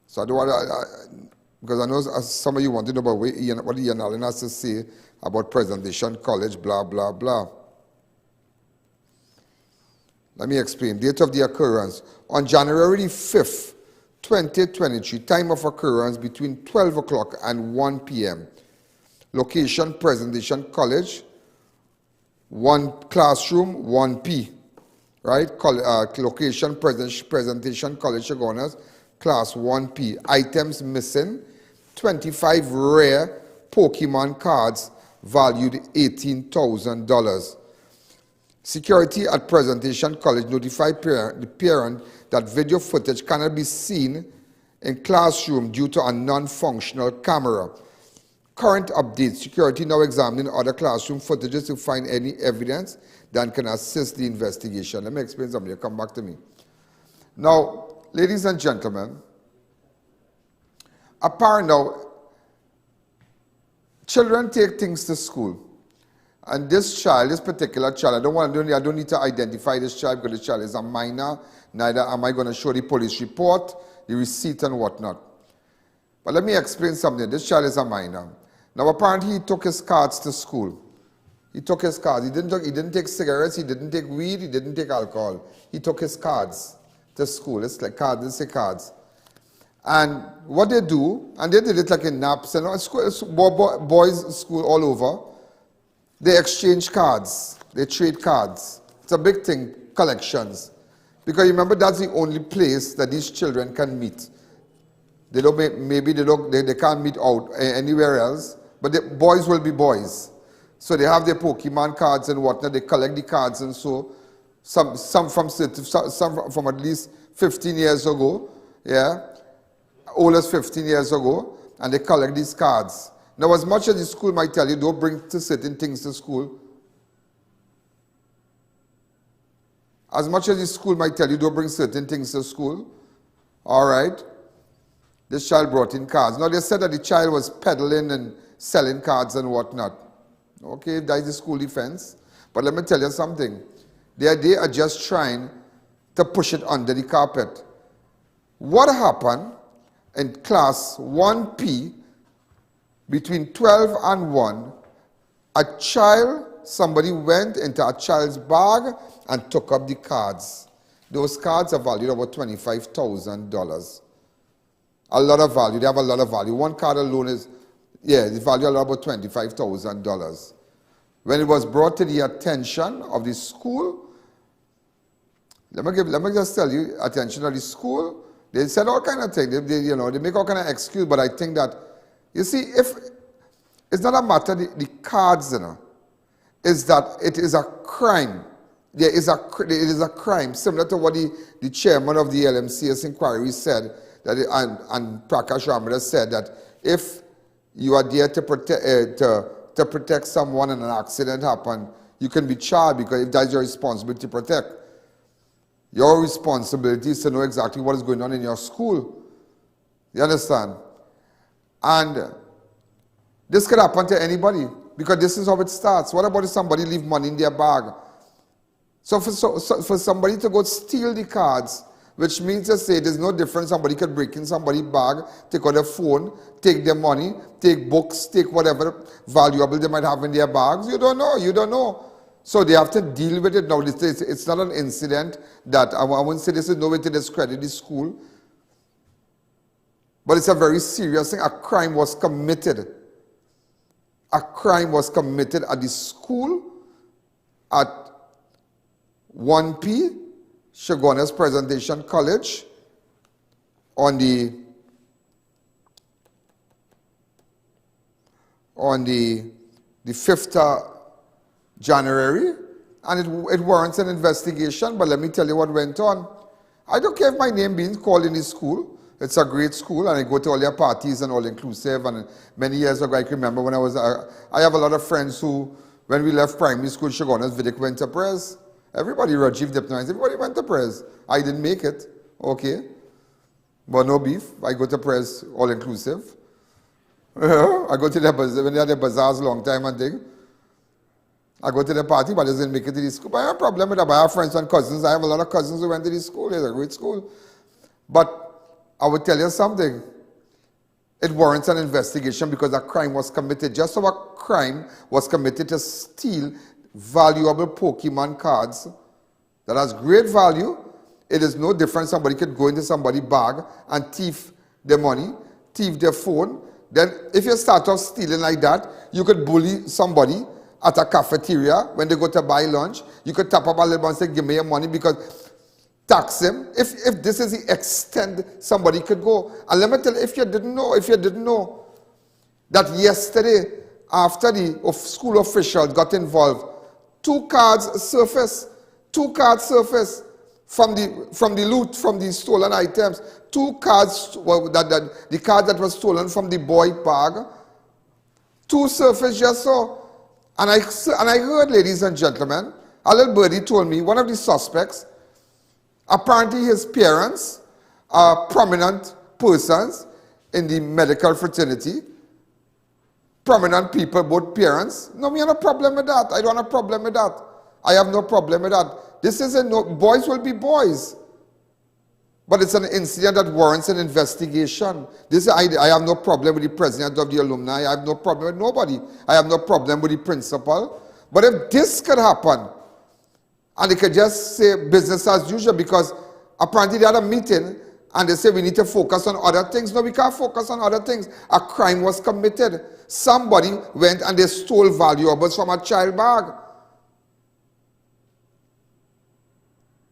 So I don't want to, because I know some of you want to know about what I.A.N has to say about Presentation College, blah, blah, blah. Let me explain. Date of the occurrence. On January 5th, 2023, time of occurrence between 12 o'clock and 1 p.m. Location, Presentation College, 1 classroom, 1P. Right? Location, Presentation College, Shogunas, class 1P. Items missing, 25 rare Pokemon cards valued $18,000. Security at Presentation College notified the parent that video footage cannot be seen in classroom due to a non-functional camera. Current updates, security now examining other classroom footages to find any evidence that can assist the investigation. Let me explain something, come back to me. Now, ladies and gentlemen, apparently now, children take things to school. And this particular child, I don't need to identify this child because this child is a minor, neither am I going to show the police report, the receipt and whatnot. But let me explain something. This child is a minor. Now apparently he took his cards to school. He took his cards. He didn't take cigarettes, he didn't take weed, he didn't take alcohol. He took his cards to school. It's like cards, they say cards. And what they do, and they did it like in naps and it's boys' school all over. They exchange cards. They trade cards. It's a big thing, collections. Because remember, that's the only place that these children can meet. They can't meet out anywhere else, but the boys will be boys. So they have their Pokemon cards and whatnot. They collect the cards and so some from at least 15 years ago, yeah, oldest 15 years ago, and they collect these cards. Now, as much as the school might tell you, don't bring certain things to school. As much as the school might tell you, don't bring certain things to school. All right. This child brought in cards. Now, they said that the child was peddling and selling cards and whatnot. Okay, that is the school defense. But let me tell you something. They are just trying to push it under the carpet. What happened in class 1P between 12 and 1, somebody went into a child's bag and took up the cards. Those cards are valued about $25,000. A lot of value. They have a lot of value. One card alone is, the value about $25,000. When it was brought to the attention of the school, let me just tell you, attention of the school, they said all kind of things. They make all kind of excuse, but I think that, you see, if it's not a matter the cards, is that it is a crime. It is a crime, similar to what the chairman of the LMCS Inquiry said, and Prakash Ramadhar said that if you are there to protect someone and an accident happens, you can be charged because if that's your responsibility to protect. Your responsibility is to know exactly what is going on in your school. You understand? And this could happen to anybody because this is how it starts. What about if somebody leave money in their bag? So for somebody to go steal the cards, which means to say there's no difference, somebody could break in somebody's bag, take out their phone, take their money, take books, take whatever valuable they might have in their bags. You don't know. So they have to deal with it now. It's not an incident that, I wouldn't say this is no way to discredit the school, but it's a very serious thing. A crime was committed. A crime was committed at the school at 1P, Shogunas Presentation College, on the 5th of January, and it warrants an investigation, but let me tell you what went on. I don't care if my name being called in the school. It's a great school, and I go to all their parties and all inclusive, and many years ago, I can remember when I have a lot of friends who, when we left primary school, Shogunas, Vidic went to press. Everybody, Rajiv Dipnoise, everybody went to press. I didn't make it, okay. But no beef, I go to press all inclusive. I go to the bazaar, when they had the bazaars long time and thing. I go to the party, but I didn't make it to the school. But I have a problem with that. I have friends and cousins. I have a lot of cousins who went to the school. It's a great school. But I would tell you something. It warrants an investigation because a crime was committed. Just so a crime was committed to steal valuable Pokemon cards that has great value. It is no different. Somebody could go into somebody's bag and thief their money, thief their phone. Then if you start off stealing like that, you could bully somebody at a cafeteria when they go to buy lunch. You could tap up a little bit and say, give me your money, because tax him. If this is the extent somebody could go. And let me tell you, if you didn't know that yesterday, after the school officials got involved, two cards surfaced from the loot, from the stolen items. Two cards, the card that was stolen from the boy bag, two surfaced just so. And I heard, ladies and gentlemen, a little birdie told me one of the suspects, apparently his parents are prominent persons in the medical fraternity. Prominent people, both parents. No, we have no problem with that. I don't have a problem with that. I have no problem with that. This is boys will be boys. But it's an incident that warrants an investigation. I have no problem with the president of the alumni. I have no problem with nobody. I have no problem with the principal. But if this could happen, and they could just say business as usual, because apparently they had a meeting and they say we need to focus on other things. No, we can't focus on other things. A crime was committed. Somebody went and they stole valuables from a child bag.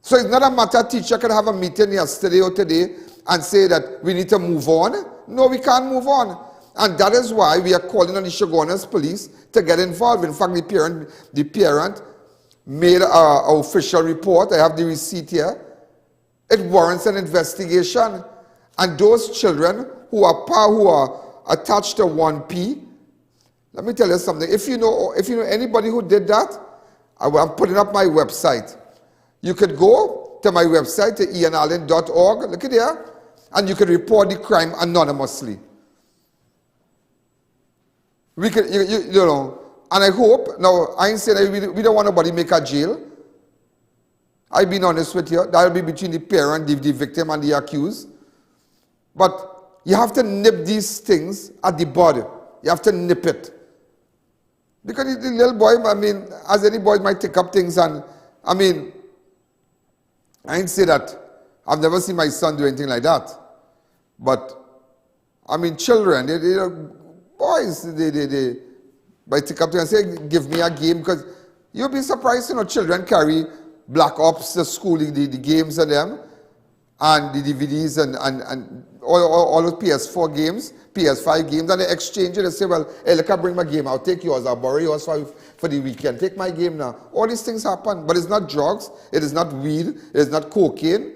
So it's not a matter teacher could have a meeting yesterday or today and say that we need to move on. No, we can't move on. And that is why we are calling on the Shogunas police to get involved. In fact, the parent made an official report. I have the receipt here. It warrants an investigation. And those children who are attached to 1P, let me tell you something. If you know anybody who did that, I'm putting up my website. You could go to my website, to IANallen.org, look at there, and you could report the crime anonymously. We could, you know, and I hope, now I ain't saying that we don't want nobody make a jail. I've been honest with you, that will be between the parent, the victim, and the accused. But you have to nip these things at the bud. You have to nip it. Because the little boy, I mean, as any boy might take up things, and I mean, I ain't say that. I've never seen my son do anything like that. But, I mean, children, boys, they might take up to and say, give me a game, because you'll be surprised, you know, children carry Black Ops to school, the games and them, and the DVDs and all those PS4 games, PS5 games, and they exchange it and say, well, hey, look, I'll bring my game, I'll take yours, I'll borrow yours for the weekend, take my game now. All these things happen, but it's not drugs, it is not weed, it is not cocaine.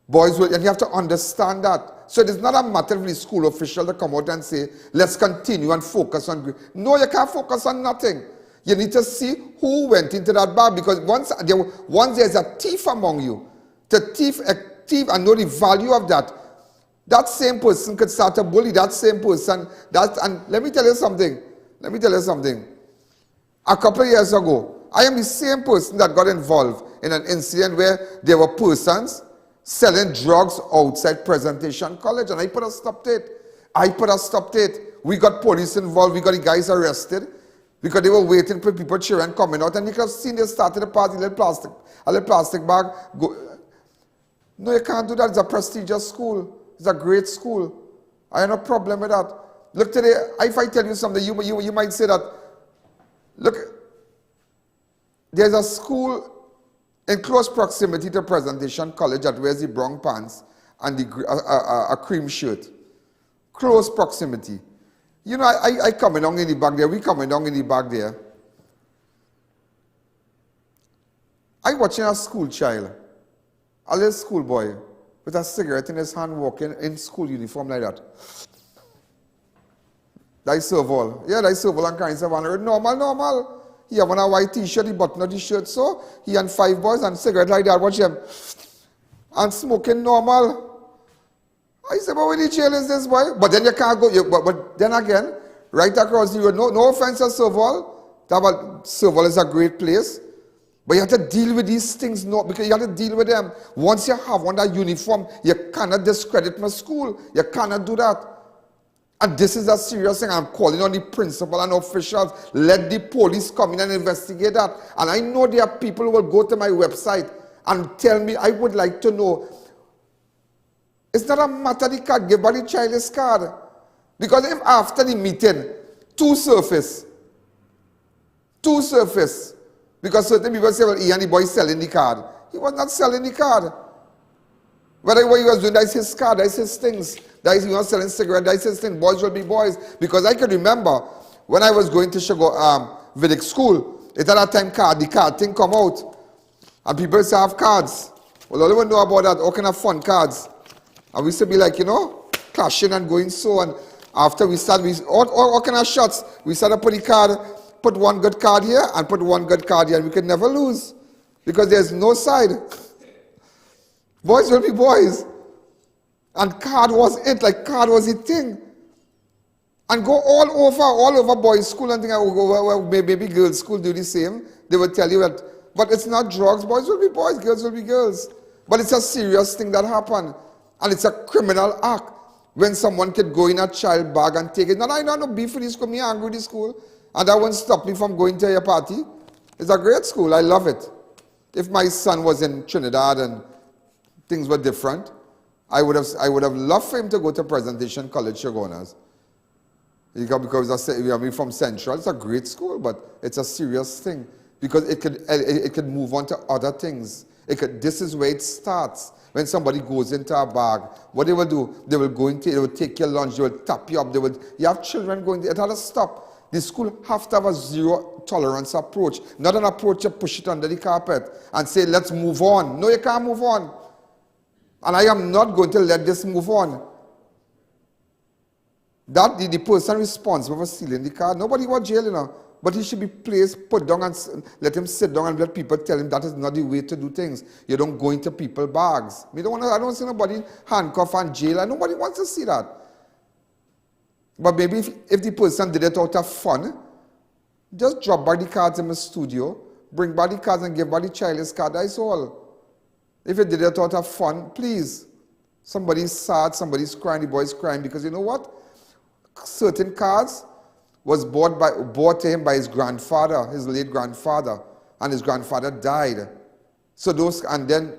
Boys will, and you have to understand that. So it is not a matter of the school official to come out and say, let's continue and focus on. No, you can't focus on nothing. You need to see who went into that bar, because once there's a thief among you, to thief and know the value of that, that same person could start to bully that same person. And let me tell you something. A couple of years ago, I am the same person that got involved in an incident where there were persons selling drugs outside Presentation College, and I put a stop to it. We got police involved, we got the guys arrested, because they were waiting for people, children coming out, and you could have seen they started the party, a little plastic bag. No, you can't do that. It's a prestigious school. It's a great school. I have no problem with that. Look today, if I tell you something, you might say that, look, there's a school in close proximity to Presentation College that wears the brown pants and a cream shirt. Close proximity. You know, I coming down in the back there. We coming down in the back there. I watching a school child, a little school boy, with a cigarette in his hand walking in school uniform like that. That serve all. Yeah, that serve all and carrying himself. Normal. He have on a white t-shirt, he button up the shirt so. He and 5 boys and cigarette like that, watch him. And smoking normal. I said, but when the jail is this boy? But then you can't go, but then again, right across the road, no offense to Serval. Serval is a great place. But you have to deal with these things, because you have to deal with them. Once you have on that uniform, you cannot discredit my school. You cannot do that. And this is a serious thing. I'm calling on the principal and officials. Let the police come in and investigate that. And I know there are people who will go to my website and tell me, I would like to know. It's not a matter the card, give back the child his card. Because if after the meeting, two surface, because certain people say, well, I.A.N, the boy is selling the card. He was not selling the card. What he was doing, that's his card, that's his things. He was selling cigarettes, that's his thing. Boys will be boys. Because I can remember when I was going to Vidic school, at that time the card thing come out. And people say have cards. Well, all everyone know about that, all kind of fun cards. And we used to be like, clashing and going so. And after we started, all kind of shots. We started put one good card here and put one good card here. And we could never lose. Because there's no side. Boys will be boys. And card was it, like card was the thing. And go all over boys' school and think, well, maybe girls' school do the same. They will tell you that, but it's not drugs. Boys will be boys, girls will be girls. But it's a serious thing that happened. And it's a criminal act when someone could go in a child bag and take it. Now, I don't know beef with this school, me angry with this school. And that won't stop me from going to your party. It's a great school, I love it. If my son was in Trinidad and things were different, I would have loved for him to go to Presentation College, Shogunas. Because we're from Central, it's a great school, but it's a serious thing. Because it could move on to other things. This is where it starts. When somebody goes into a bag, what they will do, they will take your lunch, they will tap you up, you have children going, it has to stop. The school have to have a zero tolerance approach, not an approach to push it under the carpet and say, let's move on. No, you can't move on. And I am not going to let this move on. That the person responsible for stealing the card, nobody was jail, but he should be put down and let him sit down and let people tell him that is not the way to do things. You don't go into people's bags. I don't see nobody handcuffed and jail, and nobody wants to see that. But maybe if the person did it out of fun, just drop back the cards in the studio, bring back the cards and give back the child his card, that's all. If you did it out of fun, please. Somebody's sad, somebody's crying, the boy's crying, because you know what? Certain cards was bought to him by his grandfather, his late grandfather, and his grandfather died. So and then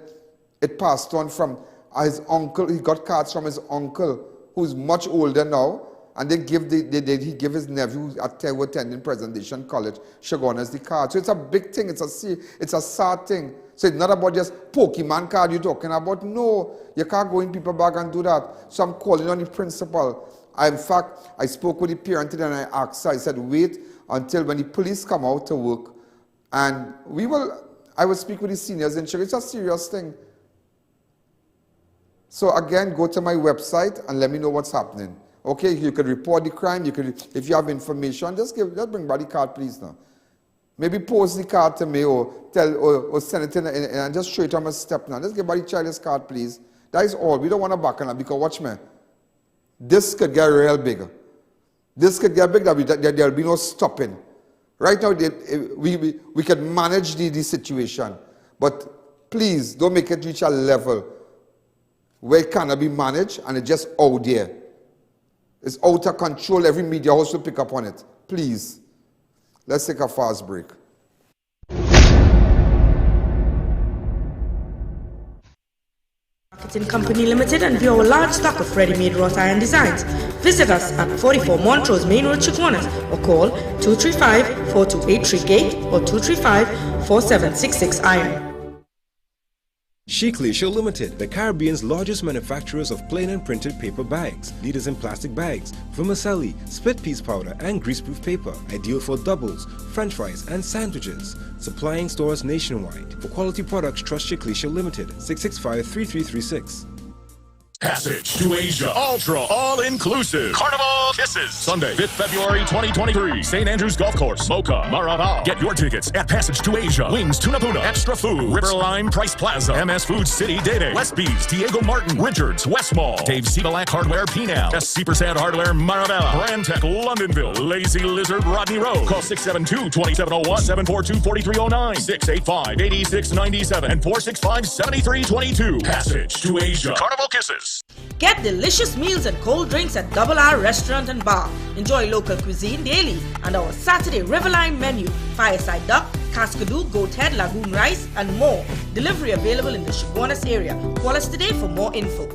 it passed on from his uncle. He got cards from his uncle, who's much older now, and he give his nephew who attending Presentation College, Shogunas, the card. So it's a big thing. It's a sad thing. So it's not about just Pokemon card you're talking about. No, you can't go in people's bag and do that. So I'm calling on the principal. In fact, I spoke with the parent and I asked her, I said, wait until when the police come out to work, and I will speak with the seniors in Chicago. It's a serious thing. So again, go to my website and let me know what's happening. Okay, you could report the crime, if you have information, just bring back the card, please now. Maybe post the card to me or send it in and just show it on my step now. Just give back the child's card, please. That is all. We don't want to back on that because watch me. This could get real big. This could get big, there'll be no stopping. Right now, we can manage the situation, but please don't make it reach a level where it cannot be managed and it's just out there. It's out of control. Every media house will pick up on it. Please, let's take a fast break. Marketing Company Limited and view our large stock of ready-made wrought iron designs. Visit us at 44 Montrose Main Road, Chaguanas, or call 235-4283 Gate or 235-4766 Iron. Sheikleisha Limited, the Caribbean's largest manufacturers of plain and printed paper bags, leaders in plastic bags, vermicelli, split piece powder, and greaseproof paper, ideal for doubles, french fries, and sandwiches. Supplying stores nationwide. For quality products, trust Sheikleisha Limited, 665-3336. Passage to Asia. Ultra all-inclusive. Carnival Kisses. Sunday, 5th February 2023. St. Andrews Golf Course, Mocha, Marabao. Get your tickets at Passage to Asia. Wings, Tuna Puna, Extra Food, Riverline, Price Plaza, MS Food City, Day, Westby's, Diego Martin, Richards, West Mall, Dave Cebalac Hardware, Pinal, SC Persad Hardware, Marabella, Brand Tech, Londonville, Lazy Lizard, Rodney Road. Call 672-2701, 742-4309, 685-8697, and 465-7322. Passage to Asia. Carnival Kisses. Get delicious meals and cold drinks at Double R Restaurant and Bar. Enjoy local cuisine daily and our Saturday Riverline menu. Fireside duck, cascadoo, goat head, lagoon rice, and more. Delivery available in the Chaguanas area. Call us today for more info.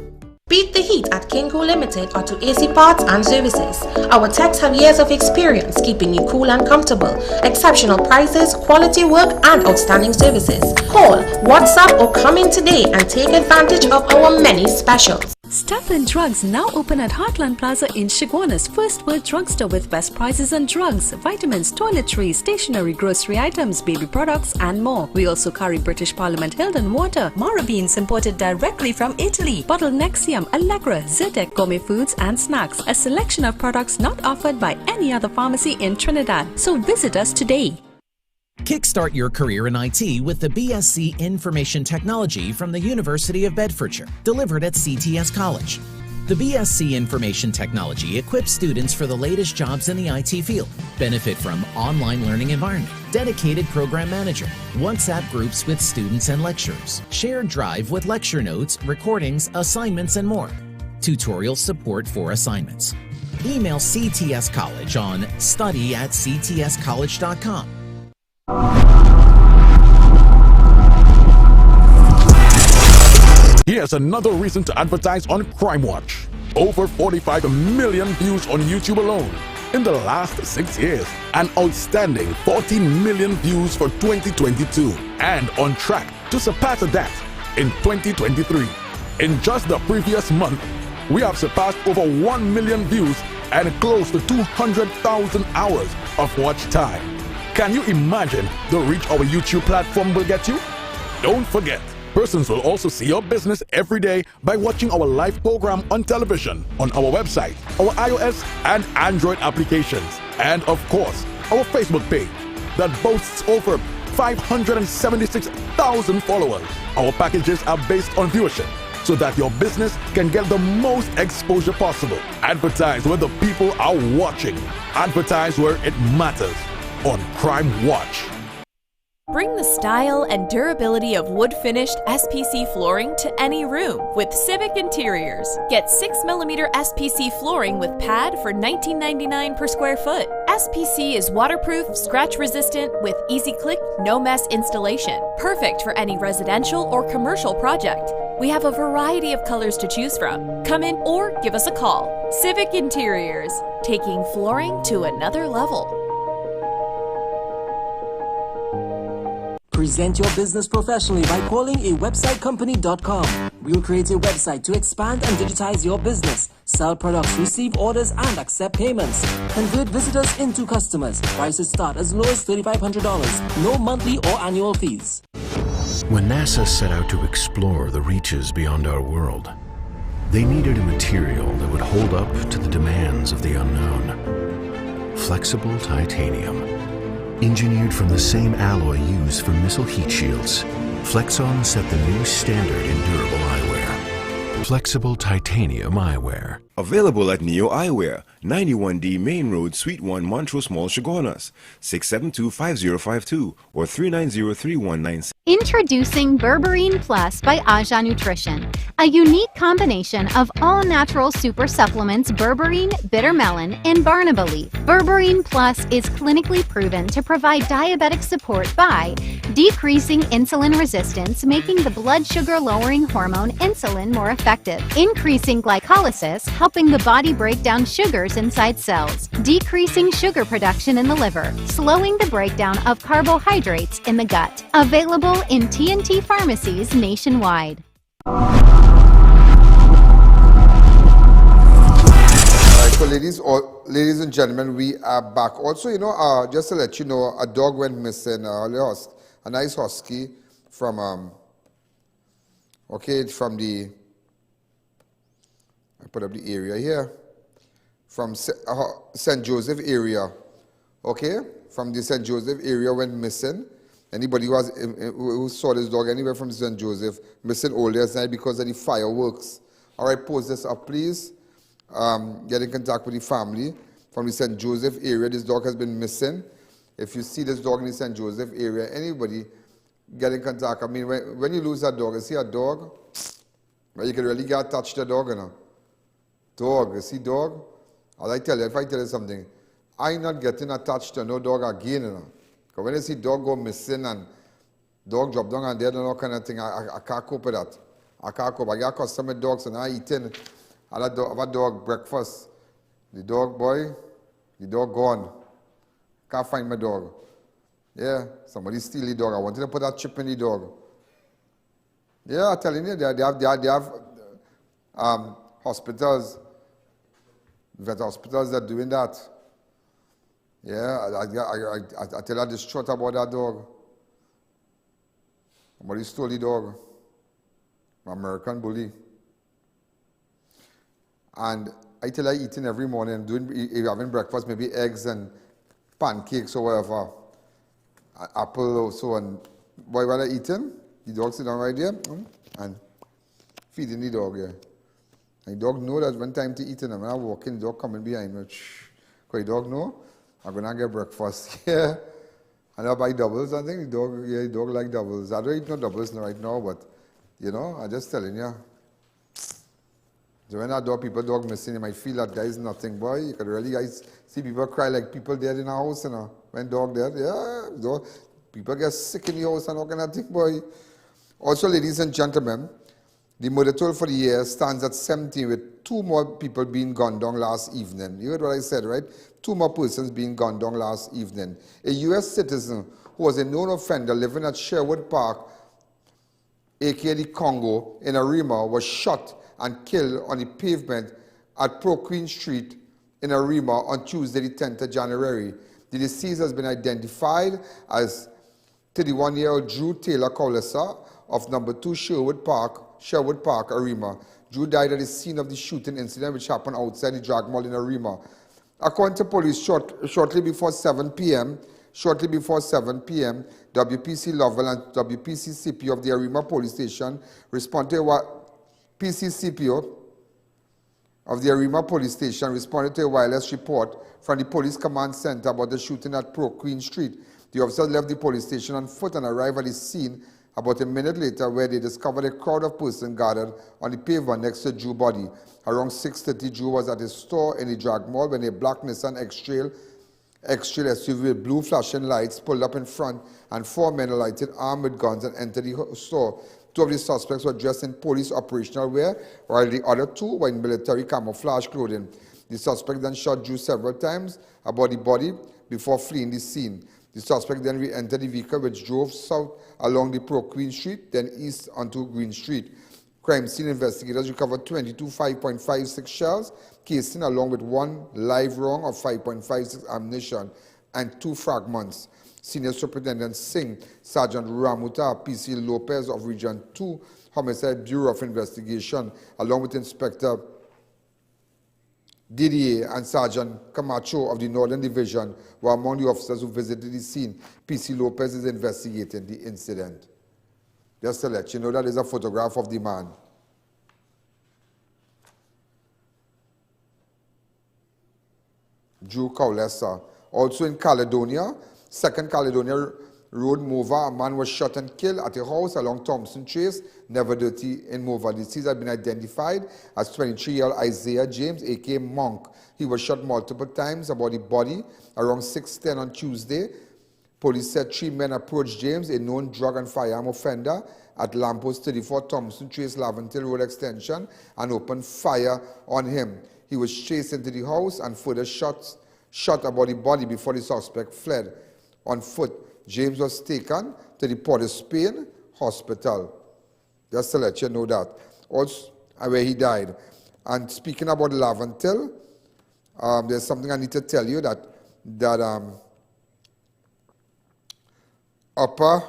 Beat the heat at Kinko Limited Auto AC Parts and Services. Our techs have years of experience keeping you cool and comfortable. Exceptional prices, quality work, and outstanding services. Call, WhatsApp, or come in today and take advantage of our many specials. Stuff and Drugs now open at Heartland Plaza in Chaguanas, First World Drugstore with best prices on drugs, vitamins, toiletries, stationery, grocery items, baby products, and more. We also carry British Parliament Hilton water, Mara beans imported directly from Italy, bottled Nexium, Allegra, Zyrtec, gourmet foods and snacks, a selection of products not offered by any other pharmacy in Trinidad. So visit us today. Kickstart your career in IT with the BSc Information Technology from the University of Bedfordshire, delivered at CTS College. The BSc Information Technology equips students for the latest jobs in the IT field. Benefit from online learning environment, dedicated program manager, WhatsApp groups with students and lecturers, shared drive with lecture notes, recordings, assignments, and more. Tutorial support for assignments. Email CTS College on study@ctscollege.com. Here's another reason to advertise on Crime Watch. Over 45 million views on YouTube alone in the last 6 years. An outstanding 14 million views for 2022. And on track to surpass that in 2023. In just the previous month, we have surpassed over 1 million views and close to 200,000 hours of watch time. Can you imagine the reach our YouTube platform will get you? Don't forget, persons will also see your business every day by watching our live program on television, on our website, our iOS and Android applications, and of course, our Facebook page that boasts over 576,000 followers. Our packages are based on viewership, so that your business can get the most exposure possible. Advertise where the people are watching. Advertise where it matters. On Crime Watch. Bring the style and durability of wood-finished SPC flooring to any room with Civic Interiors. Get 6mm SPC flooring with pad for $19.99 per square foot. SPC is waterproof, scratch-resistant, with easy-click, no-mess installation. Perfect for any residential or commercial project. We have a variety of colors to choose from. Come in or give us a call. Civic Interiors, taking flooring to another level. Present your business professionally by calling a websitecompany.com. We'll create a website to expand and digitize your business, sell products, receive orders, and accept payments. Convert visitors into customers. Prices start as low as $3,500. No monthly or annual fees. When NASA set out to explore the reaches beyond our world, they needed a material that would hold up to the demands of the unknown. Flexible titanium. Engineered from the same alloy used for missile heat shields, Flexon set the new standard in durable eyewear. Flexible titanium eyewear. Available at Neo Eyewear, 91D Main Road, Suite 1, Montrose Mall, Chaguanas, 672-5052 or 390-3196. Introducing Berberine Plus by Aja Nutrition, a unique combination of all-natural super supplements berberine, bitter melon, and barnaba leaf. Berberine Plus is clinically proven to provide diabetic support by decreasing insulin resistance, making the blood sugar-lowering hormone insulin more effective, increasing glycolysis, helping the body break down sugars inside cells, decreasing sugar production in the liver, slowing the breakdown of carbohydrates in the gut. Available in TNT pharmacies nationwide. So ladies and gentlemen, we are back. Also, just to let you know, a dog went missing, a nice husky from, from the, I put up the area here, from St. Joseph area, okay? From the St. Joseph area went missing. Anybody who saw this dog anywhere from St. Joseph missing all last night because of the fireworks. All right, post this up, please. Get in contact with the family from the St. Joseph area. This dog has been missing. If you see this dog in the St. Joseph area, anybody get in contact. I mean, when you lose a dog, you see a dog, well, you can really get attached to the dog, Dog, you see dog? If I tell you something, I'm not getting attached to no dog again, Because when I see dog go missing and dog drop down and dead and all kind of thing, I can't cope with that. I can't cope. I got customer dogs and I eating. I have a dog breakfast. The dog gone. Can't find my dog. Yeah, somebody steal the dog. I wanted to put that chip in the dog. Yeah, I'm telling you, they have hospitals, vet hospitals that are doing that. Yeah, I tell her this truth about that dog. Somebody stole the dog. American bully. And I tell her eating every morning, having breakfast, maybe eggs and pancakes or whatever. Apple also. And boy, while I eating, the dog sit down right there and feeding the dog, yeah. And the dog know that when time to eat, and when I walk in, the dog coming behind me. Because the dog know I'm going to get breakfast. Yeah. And I buy doubles. I think the dog like doubles. I don't eat no doubles right now, but, I'm just telling you. So when people dog missing, you might feel that guy is nothing, boy. You can really see people cry like people dead in a house, When dog dead, yeah. People get sick in the house and all kind of thing, boy. Also, ladies and gentlemen, the murder toll for the year stands at 17, with 2 more people being gunned down last evening. You heard what I said, right? 2 more persons being gunned down last evening. A U.S. citizen who was a known offender living at Sherwood Park, aka the Congo, in Arima, was shot and killed on the pavement at Pro Queen Street in Arima on Tuesday, the 10th of January. The deceased has been identified as 31-year-old Drew Taylor Cowlesser of number 2 Sherwood Park, Arima. Drew died at the scene of the shooting incident, which happened outside the drag mall in Arima. According to police, shortly before 7 p.m., WPC Lovell and WPC CPO of the Arima police station responded to a wireless report from the police command center about the shooting at Pro Queen Street. The officers left the police station on foot and arrived at the scene about a minute later, where they discovered a crowd of persons gathered on the pavement next to Drew's body. Around 6:30, Drew was at his store in the drag mall when a black Nissan X-Trail SUV with blue flashing lights pulled up in front, and 4 men alighted armed with guns and entered the store. 2 of the suspects were dressed in police operational wear, while the other 2 were in military camouflage clothing. The suspect then shot Drew several times about the body before fleeing the scene. The suspect then re-entered the vehicle, which drove south along the Pro Queen Street, then east onto Green Street. Crime scene investigators recovered 22 5.56 shells, casing along with 1 live round of 5.56 ammunition and 2 fragments. Senior Superintendent Singh, Sergeant Ramuta P.C. Lopez of Region 2 Homicide Bureau of Investigation, along with Inspector Didier and Sergeant Camacho of the Northern Division, were among the officers who visited the scene. P.C. Lopez is investigating the incident. Just to let you know, that is a photograph of the man. Drew Cowlesser. Also in Caledonia, 2nd Caledonia Road, Mova, a man was shot and killed at a house along Thompson Trace, Never Dirty in Mova. Deceased had been identified as 23-year-old Isaiah James, a.k.a. Monk. He was shot multiple times about the body around 6:10 on Tuesday. Police said 3 men approached James, a known drug and firearm offender, at Lamppost 34 Thompson Trace, Laventille Road Extension, and opened fire on him. He was chased into the house and further shot about the body before the suspect fled on foot. James was taken to the Port of Spain hospital. Just to let you know that. Also, where he died. And speaking about Laventille, there's something I need to tell you that Upper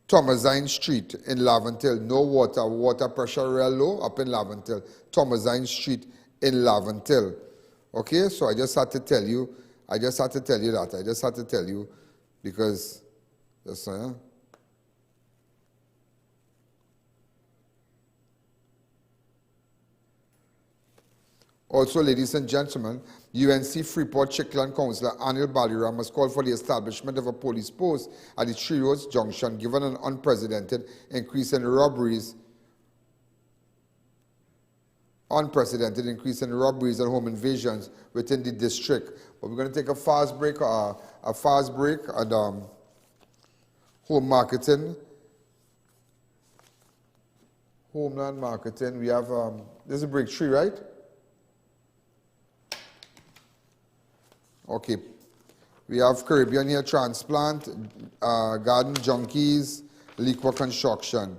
Thomasine Street in Laventille, no water pressure real low up in Laventille. Thomasine Street in Laventille. Okay, so I just had to tell you that. I just had to tell you because that's Also, ladies and gentlemen, UNC Freeport Chickland Councillor Anil Baliram has called for the establishment of a police post at the Three Roads Junction, given an unprecedented increase in robberies. Unprecedented increase in robberies and home invasions within the district. But we're going to take a fast break at home marketing. Homeland marketing. We have, this is break 3, right? Okay. We have Caribbean Hair Transplant, Garden Junkies, Liqua Construction.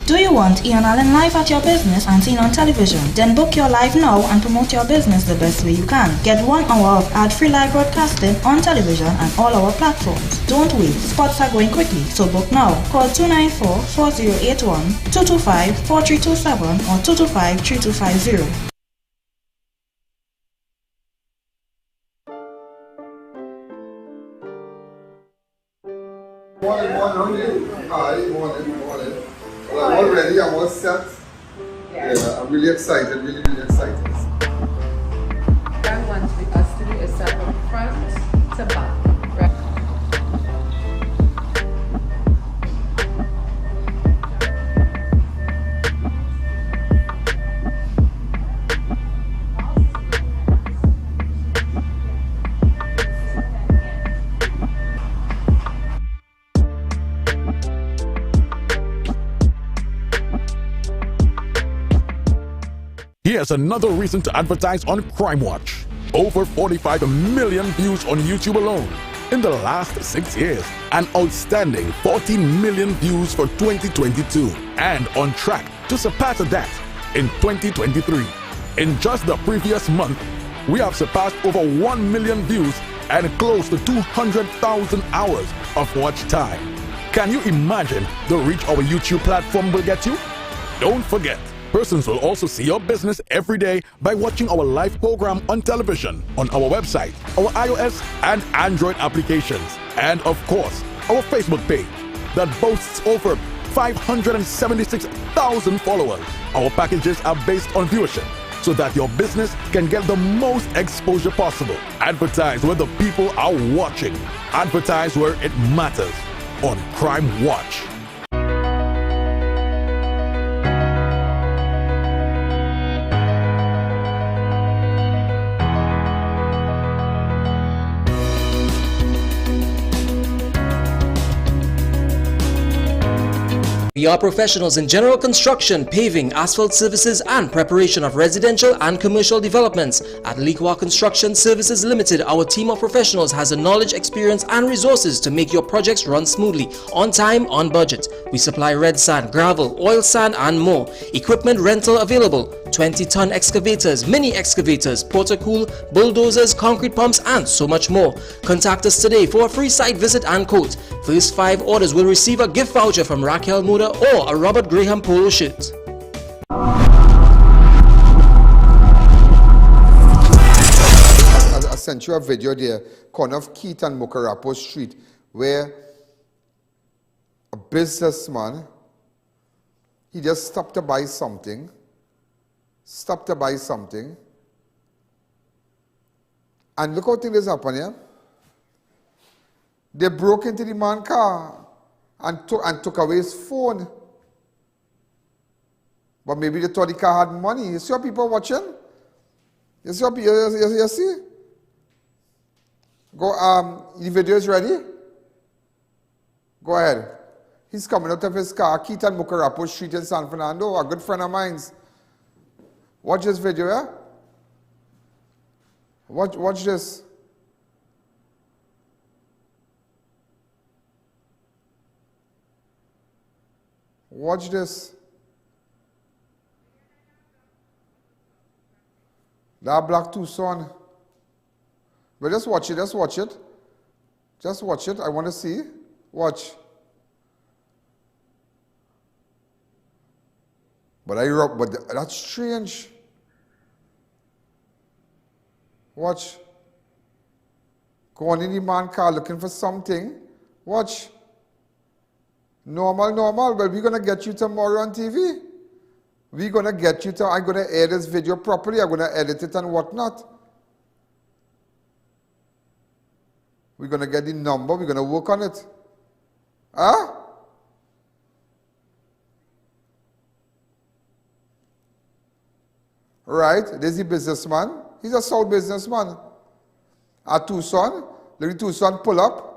Do you want I.A.N live at your business and seen on television? Then book your live now and promote your business the best way you can. Get 1 hour of ad-free live broadcasting on television and all our platforms. Don't wait, spots are going quickly, so book now. Call 294-4081, 225-4327 or 225-3250. Well, already I'm all set. Yeah, I'm really excited, really excited. What I want us to do is start from front to back. Here's another reason to advertise on Crime Watch. Over 45 million views on YouTube alone in the last 6 years. An outstanding 14 million views for 2022. And on track to surpass that in 2023. In just the previous month, we have surpassed over 1 million views and close to 200,000 hours of watch time. Can you imagine the reach our YouTube platform will get you? Don't forget, persons will also see your business every day by watching our live program on television, on our website, our iOS and Android applications, and of course, our Facebook page that boasts over 576,000 followers. Our packages are based on viewership so that your business can get the most exposure possible. Advertise where the people are watching. Advertise where it matters on Crime Watch. We are professionals in general construction, paving, asphalt services and preparation of residential and commercial developments. At Liqua Construction Services Limited, our team of professionals has the knowledge, experience and resources to make your projects run smoothly, on time, on budget. We supply red sand, gravel, oil sand and more. Equipment rental available. 20-ton excavators, mini excavators, portacool, bulldozers, concrete pumps and so much more. Contact us today for a free site visit and quote. First 5 orders will receive a gift voucher from Raquel Moda or a Robert Graham polo shirt. I sent you a video there, corner of Keith and Mokarapo Street, where a businessman He just stopped to buy something. Stopped to buy something. And look how things happen here. They broke into the man's car and took away his phone. But maybe they thought the car had money. You see how people watching? You see how people, you see? Go, the video is ready? Go ahead. He's coming out of his car, Keaton Mukarapo Street in San Fernando, a good friend of mine's. Watch this video, yeah? Watch this. Watch this. That black Tucson. But just watch it, just watch it. Just watch it, I want to see. Watch. But that's strange. Watch. Go on in the man's car looking for something. Watch. Normal. Well, we're going to get you tomorrow on TV. We're going to get you to, I'm going to air this video properly. I'm going to edit it and whatnot. We're going to get the number. We're going to work on it. Huh? Right, there's the businessman. He's a South businessman. At Tucson, look at Tucson pull up.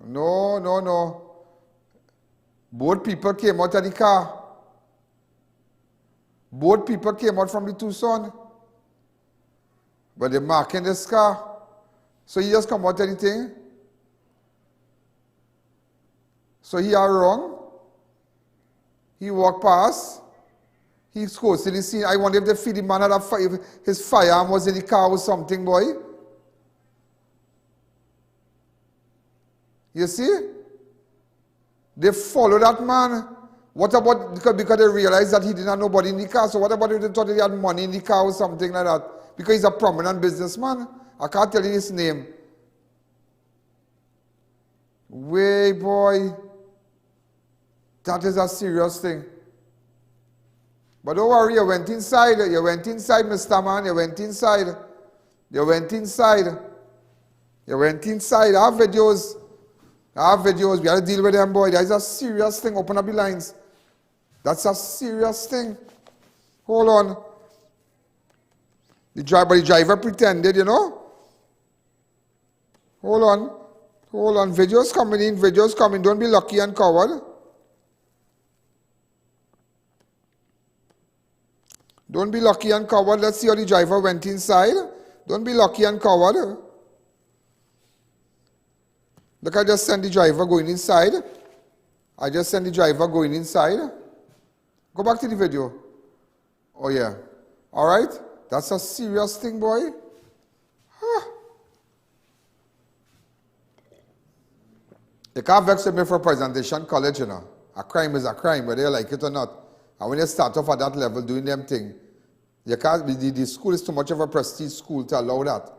No. Both people came out of the car. Both people came out from the Tucson. But they're marking this car. So he just come out anything. So he are wrong. He walked past. He goes to the scene. I wonder if the feed man had his firearm was in the car or something, boy. You see? They follow that man. What about, because they realized that he didn't have nobody in the car, so what about if they thought he had money in the car or something like that? Because he's a prominent businessman. I can't tell you his name. Way, boy. That is a serious thing. But don't worry, you went inside. You went inside, Mr. Man. You went inside. You went inside. You went inside. I have videos. We have to deal with them, boy. That is a serious thing. Open up the lines. That's a serious thing. Hold on. The driver pretended, you know. Hold on. Videos coming in. Don't be lucky and coward. Don't be lucky and coward. Let's see how the driver went inside. Don't be lucky and coward. Look, I just sent the driver going inside. Go back to the video. Oh, yeah. All right? That's a serious thing, boy. You can't vex with me for presentation college, you know. A crime is a crime, whether you like it or not. And when you start off at that level doing them thing, you can't, the school is too much of a prestige school to allow that.